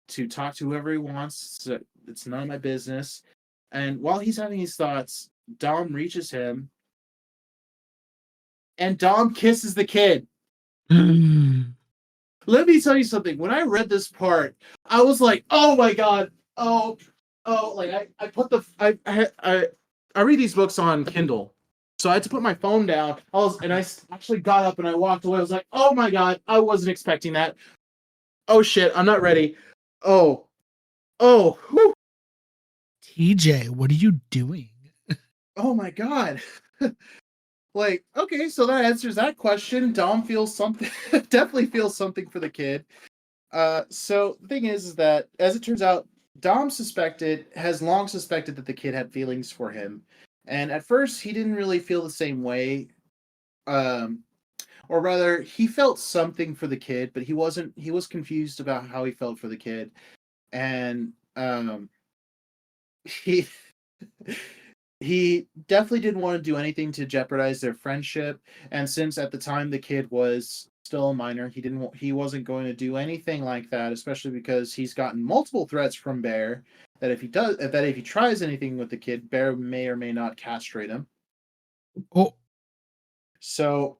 to talk to whoever he wants. So it's none of my business. And while he's having these thoughts, Dom reaches him and Dom kisses the kid. Let me tell you something. When I read this part, I was like, oh my God. Like I put the I read these books on Kindle, so I had to put my phone down. I actually got up and I walked away. I was like, oh my God, I wasn't expecting that. Oh shit, I'm not ready. Oh, whew. TJ, what are you doing? Oh my God. Like, okay, so that answers that question. Dom feels something, definitely feels something for the kid. So the thing is that, as it turns out, Dom has long suspected that the kid had feelings for him. And at first, he didn't really feel the same way. Or rather, he felt something for the kid, but he was confused about how he felt for the kid. And he, he definitely didn't want to do anything to jeopardize their friendship. And since at the time the kid was still a minor, he wasn't going to do anything like that, especially because he's gotten multiple threats from Bear that if he tries anything with the kid, Bear may or may not castrate him. Oh, So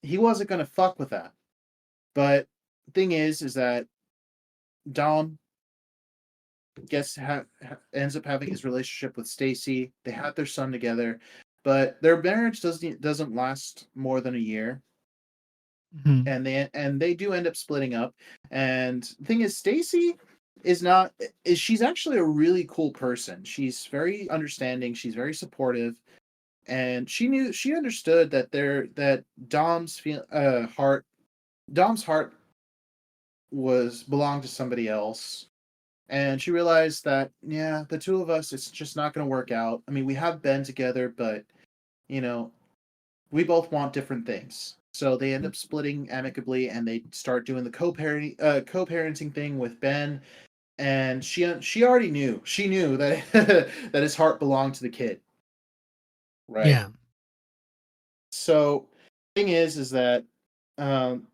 he wasn't going to fuck with that. But the thing is that Dom ends up having his relationship with Stacy. They have their son together, but their marriage doesn't last more than a year. mhm. And they do end up splitting up. And the thing is, Stacy she's actually a really cool person. She's very understanding, she's very supportive, and she understood that Dom's heart belonged to somebody else. And she realized that, yeah, the two of us, it's just not going to work out. I mean, we have been together, but, you know, we both want different things. So they end up splitting amicably, and they start doing the co-parenting thing with Ben. And she already knew. She knew that that his heart belonged to the kid, right? Yeah. So, thing is that um,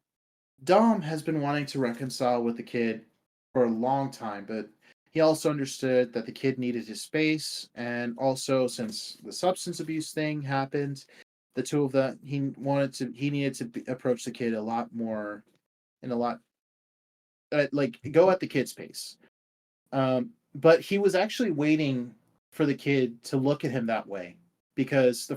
Dom has been wanting to reconcile with the kid for a long time, but he also understood that the kid needed his space, and also since the substance abuse thing happened, the two of them he needed to approach the kid a lot more, in a lot like go at the kid's pace. But he was actually waiting for the kid to look at him that way, because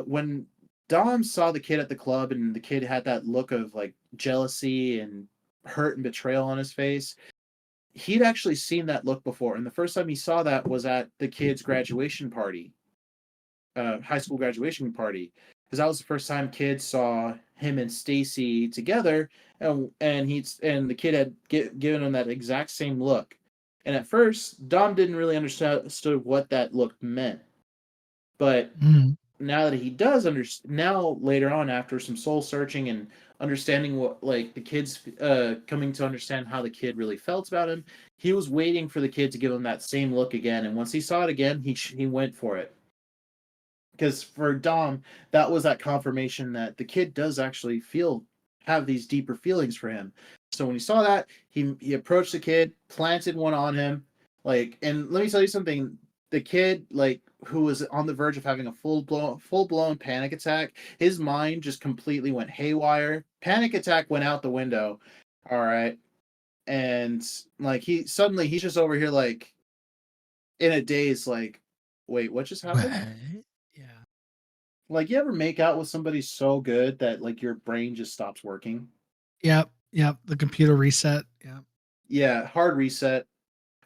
when Dom saw the kid at the club and the kid had that look of like jealousy and hurt and betrayal on his face, he'd actually seen that look before. And the first time he saw that was at the kid's graduation party, high school graduation party, because that was the first time kids saw him and Stacy together, and the kid had given him that exact same look. And at first, Dom didn't really understand what that look meant, but Mhm. now that he does understand, now later on, after some soul searching and understanding what, like, the kid's coming to understand how the kid really felt about him, he was waiting for the kid to give him that same look again. And once he saw it again, he went for it. Because for Dom, that was that confirmation that the kid does actually have these deeper feelings for him. So when he saw that, he approached the kid, planted one on him, like, and let me tell you something. The kid, like, who was on the verge of having a full blown panic attack, his mind just completely went haywire. Panic attack went out the window. All right, and like he's just over here like in a daze, like, wait, what just happened? Right. Yeah. Like, you ever make out with somebody so good that, like, your brain just stops working? Yep. Yep. The computer reset. Yep. Yeah, hard reset.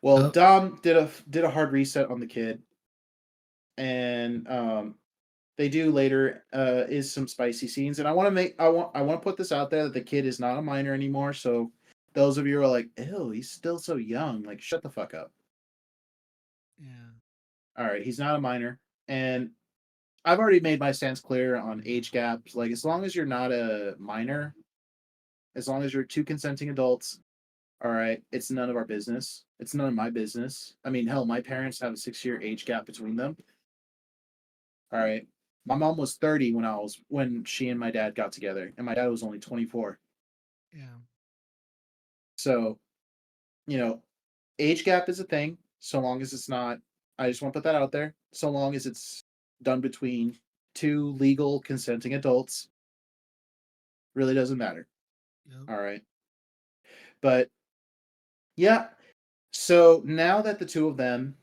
Well, Oh, Dom did a hard reset on the kid, and they do later is some spicy scenes, and I want to put this out there that the kid is not a minor anymore. So those of you who are like, ew, he's still so young, like, shut the fuck up. yeah. All right, he's not a minor, and I've already made my stance clear on age gaps. Like, as long as you're not a minor, as long as you're two consenting adults, all right, it's none of our business. It's none of my business. I mean, hell, my parents have a 6-year age gap between them. All right. My mom was 30 when she and my dad got together, and my dad was only 24. Yeah. So, you know, age gap is a thing, so long as it's not, I just want to put that out there. So long as it's done between two legal consenting adults, really doesn't matter. Yep. All right. But yeah, so now that the two of them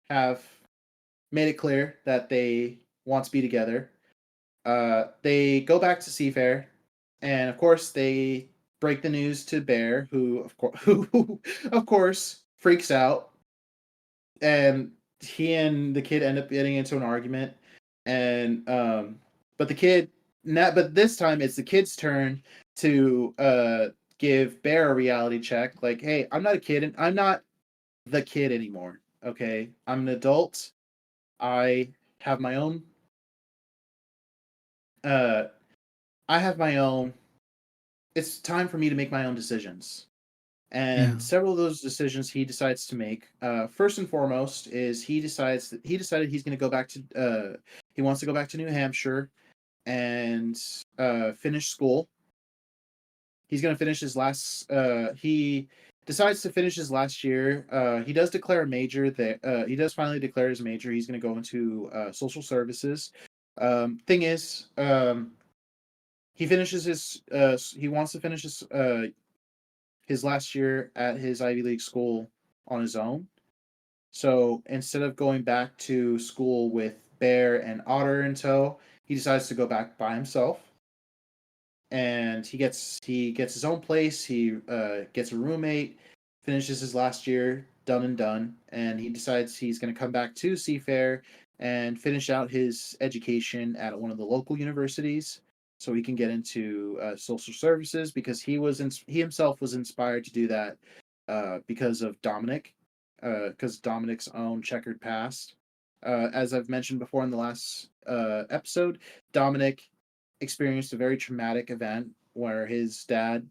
have made it clear that they want to be together, they go back to Seafair, and of course they break the news to Bear, who of course freaks out, and he and the kid end up getting into an argument, and but the kid but this time it's the kid's turn to give Bear a reality check, like, hey, I'm not a kid, and I'm not the kid anymore. Okay, I'm an adult. I have my own. Uh, I have my own. It's time for me to make my own decisions, Yeah. and several of those decisions he decides to make. First and foremost is he decided he's going to go back to. He wants to go back to New Hampshire and finish school. He's going to finish his last. He decides to finish his last year. He does declare a major. That he does finally declare his major. He's going to go into social services. Thing is, he finishes his. He wants to finish his last year at his Ivy League school on his own. So instead of going back to school with Bear and Otter in tow, he decides to go back by himself. And he gets his own place. He gets a roommate, finishes his last year, done and done, and he decides he's going to come back to Seafair and finish out his education at one of the local universities, so he can get into social services, because he himself was inspired to do that because of Dominic, because Dominic's own checkered past. As I've mentioned before in the last episode, Dominic experienced a very traumatic event where his dad,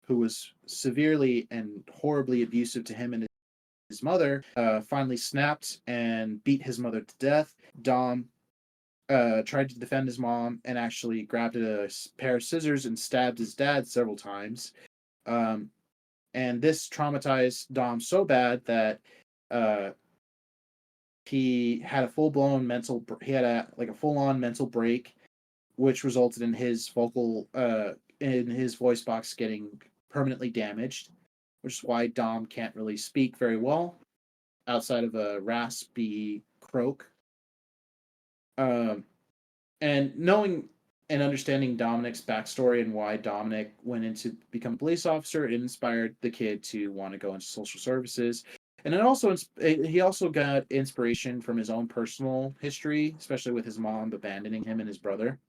who was severely and horribly abusive to him and his mother, finally snapped and beat his mother to death. Dom tried to defend his mom and actually grabbed a pair of scissors and stabbed his dad several times. Um, and this traumatized Dom so bad that uh, he had a full on mental break, which resulted in his voice box getting permanently damaged, which is why Dom can't really speak very well outside of a raspy croak. Um, and knowing and understanding Dominic's backstory and why Dominic went into become a police officer, it inspired the kid to want to go into social services. And he also got inspiration from his own personal history, especially with his mom abandoning him and his brother.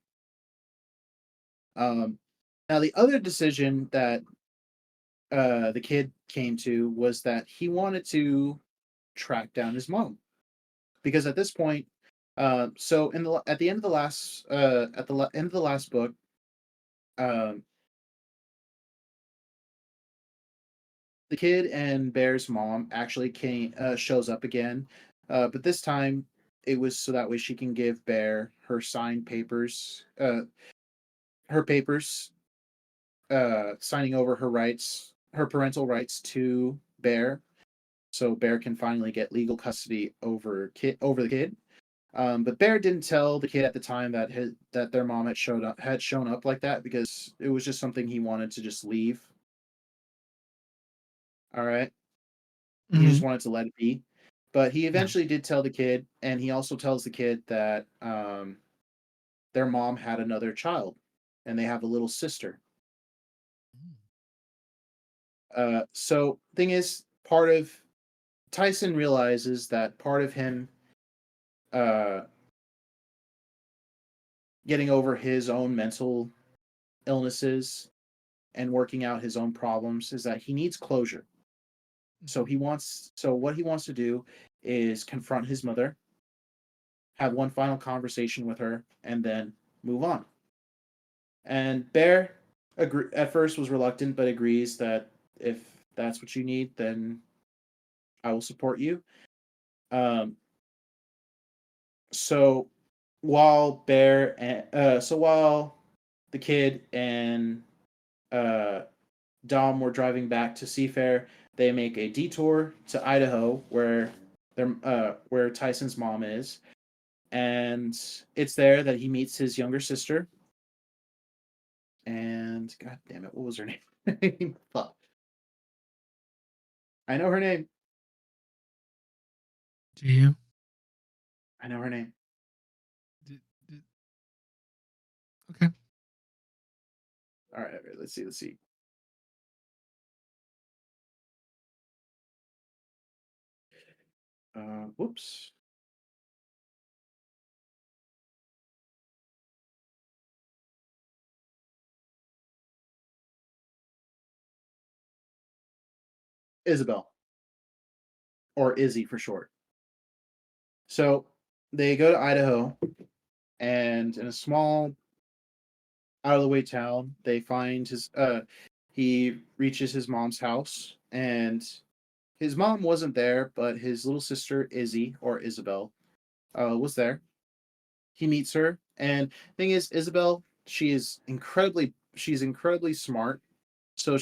Um, Now, the other decision that the kid came to was that he wanted to track down his mom, because at this point, So at the end of the last end of the last book, um, the kid and Bear's mom actually shows up again, but this time it was so that way she can give Bear her signed papers, her papers, signing over her rights, her parental rights to Bear, so Bear can finally get legal custody over the kid. But Bear didn't tell the kid at the time that their mom had shown up like that because it was just something he wanted to just leave. All right, he Hmm. just wanted to let it be. But he Yeah. eventually did tell the kid, and he also tells the kid that their mom had another child, and they have a little sister. So thing is, part of Tyson realizes that part of him uh, getting over his own mental illnesses and working out his own problems is that he needs closure. So what he wants to do is confront his mother, have one final conversation with her, and then move on. And Bear at first was reluctant, but agrees that if that's what you need, then I will support you. Um, so while the kid and uh, Dom were driving back to Seafair, they make a detour to Idaho, where Tyson's mom is, and it's there that he meets his younger sister. And God damn it, what was her name? Fuck, I know her name. Do you? I know her name. D- d- Okay. All right, let's see. Whoops. Isabel, or Izzy for short. So they go to Idaho, and in a small, out of the way town, they find he reaches his mom's house, and his mom wasn't there, but his little sister Izzy, or Isabel, was there. He meets her, and thing is, Isabel, she's incredibly smart. So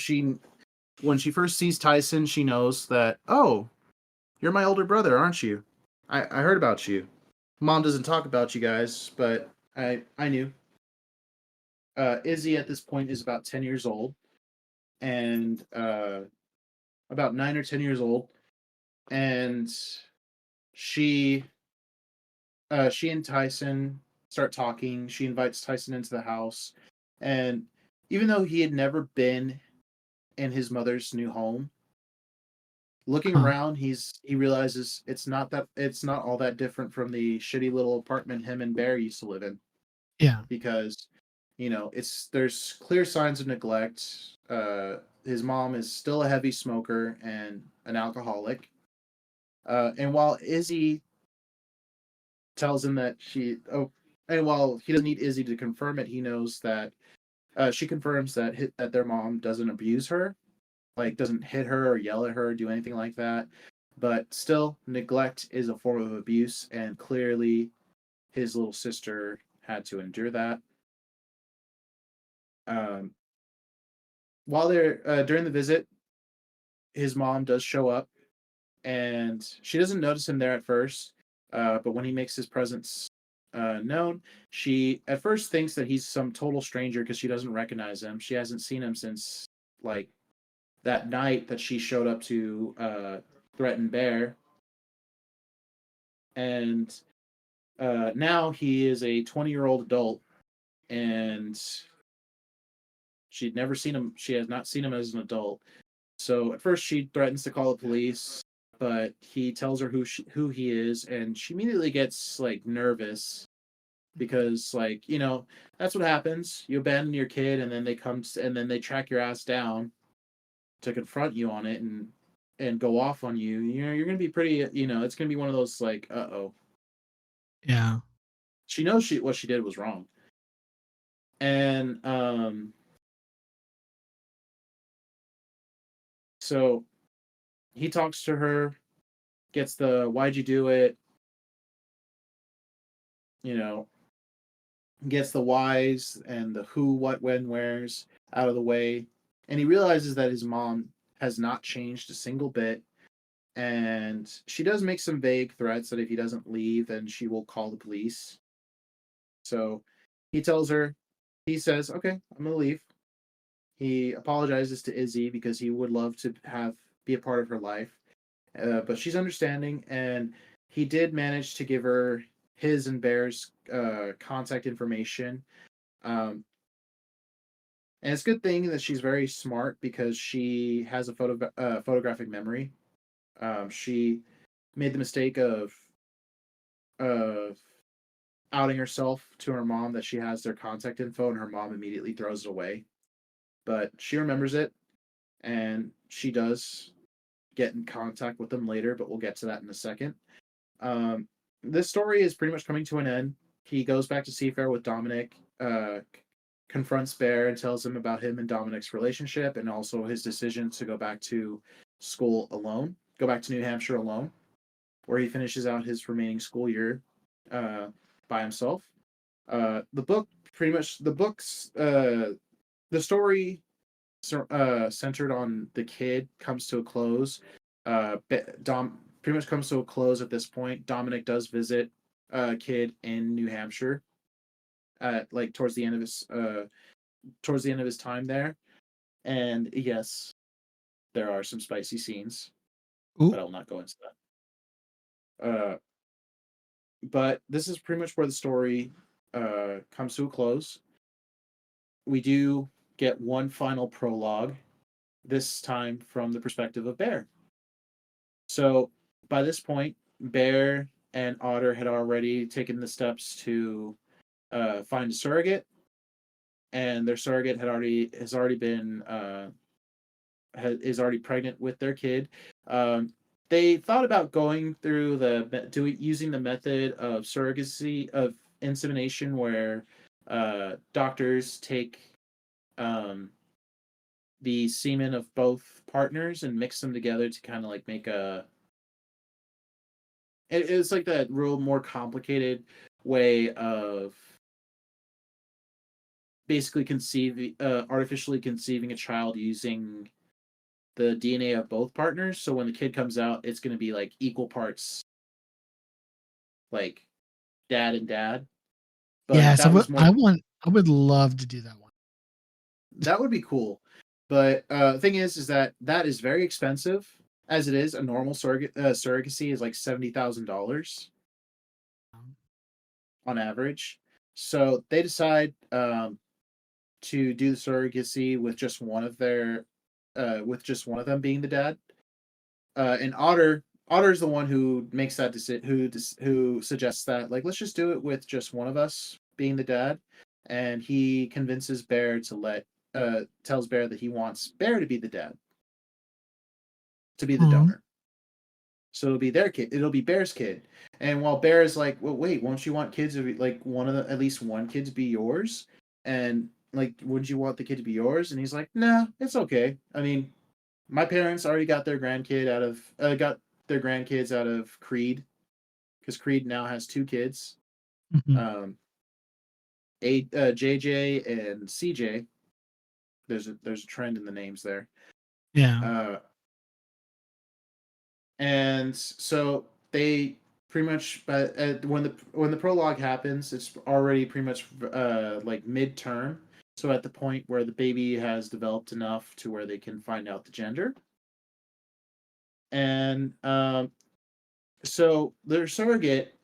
when she first sees Tyson, she knows that, oh, you're my older brother, aren't you? I heard about you. Mom doesn't talk about you guys, but I knew. Izzy at this point is about 10 years old, and about 9 or 10 years old, and she she and Tyson start talking. She invites Tyson into the house, and even though he had never been in his mother's new home, looking Huh. around, he realizes it's not all that different from the shitty little apartment him and Bear used to live in, Yeah. because there's clear signs of neglect. His mom is still a heavy smoker and an alcoholic. And while Izzy tells him that and while he doesn't need Izzy to confirm it, he knows that she confirms that their mom doesn't abuse her, like doesn't hit her or yell at her or do anything like that. But still, neglect is a form of abuse, and clearly his little sister had to endure that. Um, while they're during the visit, his mom does show up, and she doesn't notice him there at first. But when he makes his presence known, she at first thinks that he's some total stranger because she doesn't recognize him. She hasn't seen him since like that night that she showed up to threaten Bear, and now he is a 20-year-old adult, and she'd never seen him. She has not seen him as an adult. So at first she threatens to call the police, but he tells her who he is, and she immediately gets like nervous because that's what happens. You abandon your kid, and then and then they track your ass down to confront you on it and go off on you. You're gonna be pretty. It's gonna be one of those like, uh oh. Yeah. She knows what she did was wrong. And so he talks to her, gets the "why'd you do it?" You know, gets the whys and the who, what, when, wheres out of the way, and he realizes that his mom has not changed a single bit. And she does make some vague threats that if he doesn't leave, then she will call the police. So he tells her, he says, "Okay, I'm gonna leave." He apologizes to Izzy because he would love to be a part of her life, but she's understanding, and he did manage to give her his and Bear's contact information. Um, and it's a good thing that she's very smart because she has a photographic memory. She made the mistake of outing herself to her mom that she has their contact info, and her mom immediately throws it away. But she remembers it, and she does get in contact with them later, but we'll get to that in a second. Um, this story is pretty much coming to an end. He goes back to Seafair with Dominic, confronts Bear and tells him about him and Dominic's relationship, and also his decision to go back to school alone, go back to New Hampshire alone, where he finishes out his remaining school year uh, by himself. The book pretty much the story centered on the kid comes to a close. Dom pretty much comes to a close at this point. Dominic does visit a kid in New Hampshire at like towards the end of his time there. And yes, there are some spicy scenes, Ooh. but I will not go into that. But this is pretty much where the story comes to a close. We do get one final prologue, this time from the perspective of Bear. So by this point, Bear and Otter had already taken the steps to find a surrogate, and their surrogate has already been is already pregnant with their kid. They thought about going through using the method of surrogacy of insemination, where doctors take um, the semen of both partners and mix them together to kind of like make it's like that real more complicated way of basically artificially conceiving a child using the DNA of both partners. So when the kid comes out, it's going to be like equal parts, like dad and dad. But Yes, that was more. I would love to do that one. That would be cool. But the thing is that is very expensive. As it is, a normal surrogacy is like $70,000 on average. So they decide to do the surrogacy with just with just one of them being the dad. And Otter's the one who makes that decision, who suggests that like let's just do it with just one of us being the dad, and he convinces Bear to tells Bear that he wants Bear to be the dad, to be the Aw. donor. So it'll be their kid. It'll be Bear's kid. And while Bear is like, well, wait, won't you want kids to be like at least one kid to be yours? And like, wouldn't you want the kid to be yours? And he's like, nah, it's okay. I mean, my parents already got their grandkids out of Creed, because Creed now has two kids, Mhm. JJ and CJ. There's a trend in the names there. Yeah. And so they pretty much, when the prologue happens, it's already pretty much like midterm. So at the point where the baby has developed enough to where they can find out the gender, and so their surrogate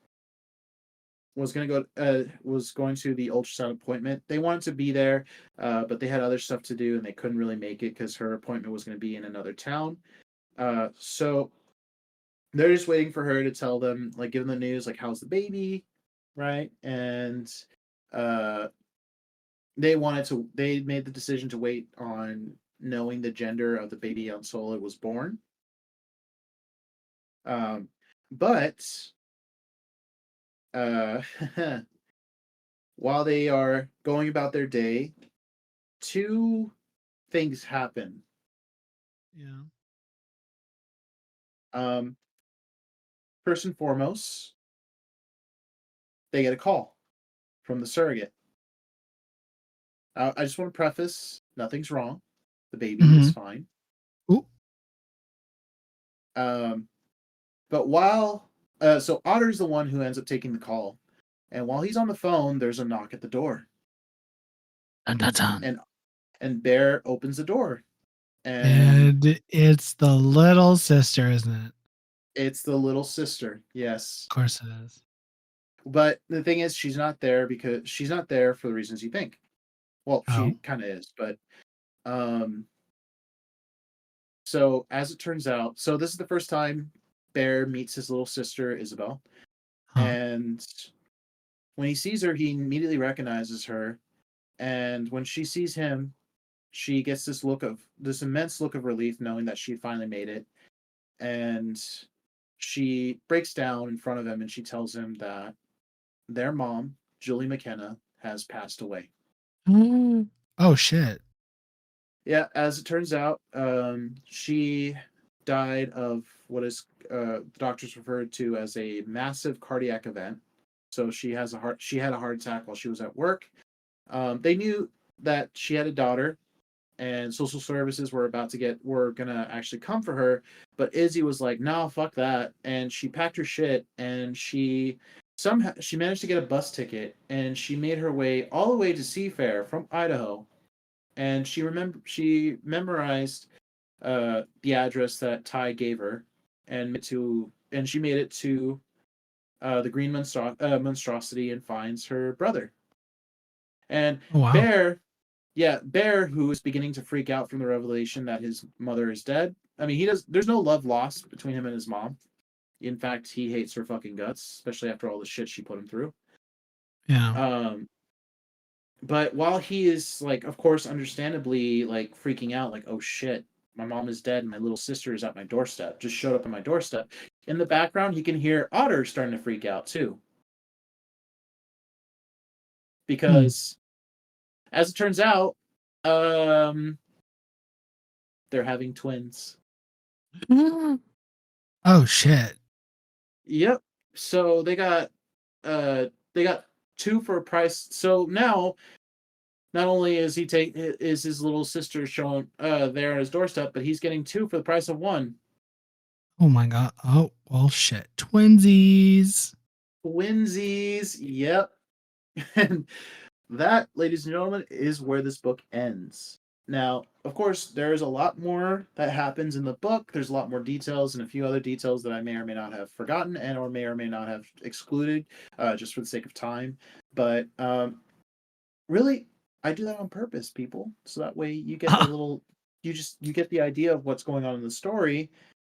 was going to the ultrasound appointment. They wanted to be there, but they had other stuff to do and they couldn't really make it because her appointment was going to be in another town. So they're just waiting for her to tell them, like, give them the news, like, how's the baby, right? And uh, they made the decision to wait on knowing the gender of the baby until it was born. Um, but uh, while they are going about their day, two things happen. Yeah. Um, First and foremost, they get a call from the surrogate. I just want to preface: nothing's wrong. The baby is Mm-hmm. fine. Ooh. Um, but so Otter's the one who ends up taking the call, and while he's on the phone, there's a knock at the door, Dun, dun, dun. and Bear opens the door, and And it's the little sister, isn't it? it's the little sister. Yes, Of course it is. but the thing is, she's not there because she's not there for the reasons you think. Well, she Oh. kind of is, but um, so as it turns out, so this is the first time Bear meets his little sister Isabel, Huh. and when he sees her, he immediately recognizes her, and when she sees him, she gets this immense look of relief, knowing that she finally made it, and she breaks down in front of him and she tells him that their mom, Julie McKenna, has passed away. Oh shit. Yeah, as it turns out, she died of what is the doctors referred to as a massive cardiac event. So she had a heart attack while she was at work. They knew that she had a daughter, and social services were gonna actually come for her, but Izzy was like, "No, fuck that," and she packed her shit and she managed to get a bus ticket and she made her way all the way to Seafair from Idaho, and she memorized the address that Ty gave her, and she made it to the monstrosity and finds her brother. And Oh wow. Bear, yeah, Bear, who is beginning to freak out from the revelation that his mother is dead. I mean, there's no love lost between him and his mom. In fact, he hates her fucking guts, especially after all the shit she put him through. Yeah. Um, but while he is like, of course, understandably like freaking out, like, oh shit, my mom is dead and my little sister is at my doorstep, just showed up at my doorstep. In the background, he can hear Otter starting to freak out too. Hmm. Because as it turns out, um, they're having twins. Oh shit. Yep. So they got two for a price. So now not only is his little sister shown there on his doorstep, but he's getting two for the price of one. Oh my god. Oh well shit. Twinsies. Twinsies. Yep. And that, ladies and gentlemen, is where this book ends. Now, of course, there's a lot more that happens in the book. There's a lot more details and a few other details that I may or may not have forgotten and or may not have excluded, just for the sake of time. But really, I do that on purpose, people, so that way you get you get the idea of what's going on in the story.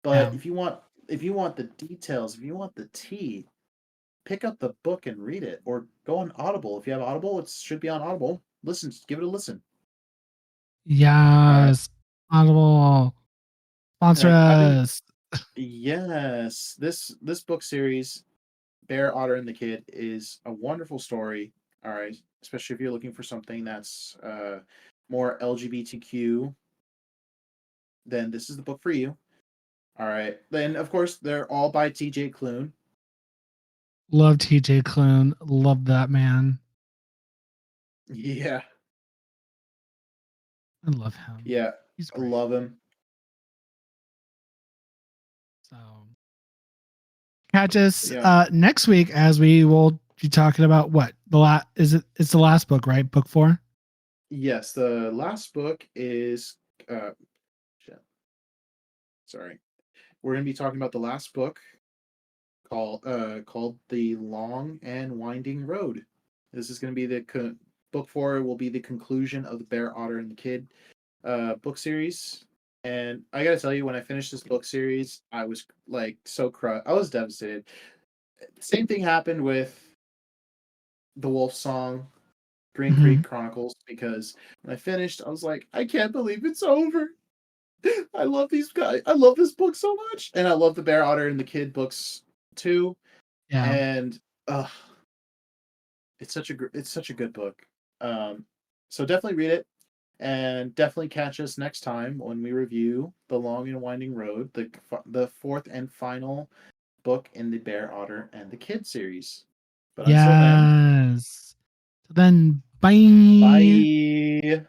But Yeah. if you want the details, if you want the tea, pick up the book and read it, or go on Audible. If you have Audible, it should be on Audible. Listen, give it a listen. All right. Yes. Audible. Sponsor Like I've been us. Yes, this book series, Bear, Otter, and the Kid, is a wonderful story. All right, especially if you're looking for something that's more LGBTQ, then this is the book for you. All right. Then of course they're all by TJ Klune. Love TJ Klune. Love that man. Yeah. I love him. Yeah. He's I great. love him. So catch us Yeah. next week as we will be talking about what it's the last book, right? Book 4. Yes, the last book is uh shit, sorry. We're going to be talking about the last book called The Long and Winding Road. This is going to be book 4 will be the conclusion of the Bear, Otter, and the Kid book series. And I got to tell you, when I finished this book series, I was like so crushed. I was devastated. Same thing happened with The Wolf Song, Green Mm-hmm. Creek Chronicles, because when I finished, I was like, I can't believe it's over. I love these guys. I love this book so much. And I love the Bear, Otter, and the Kid books too. Yeah. And Ugh, it's such a good book. So definitely read it, and definitely catch us next time when we review The Long and Winding Road, the fourth and final book in the Bear, Otter, and the Kid series. But until then, Yes. So then, bye. bye.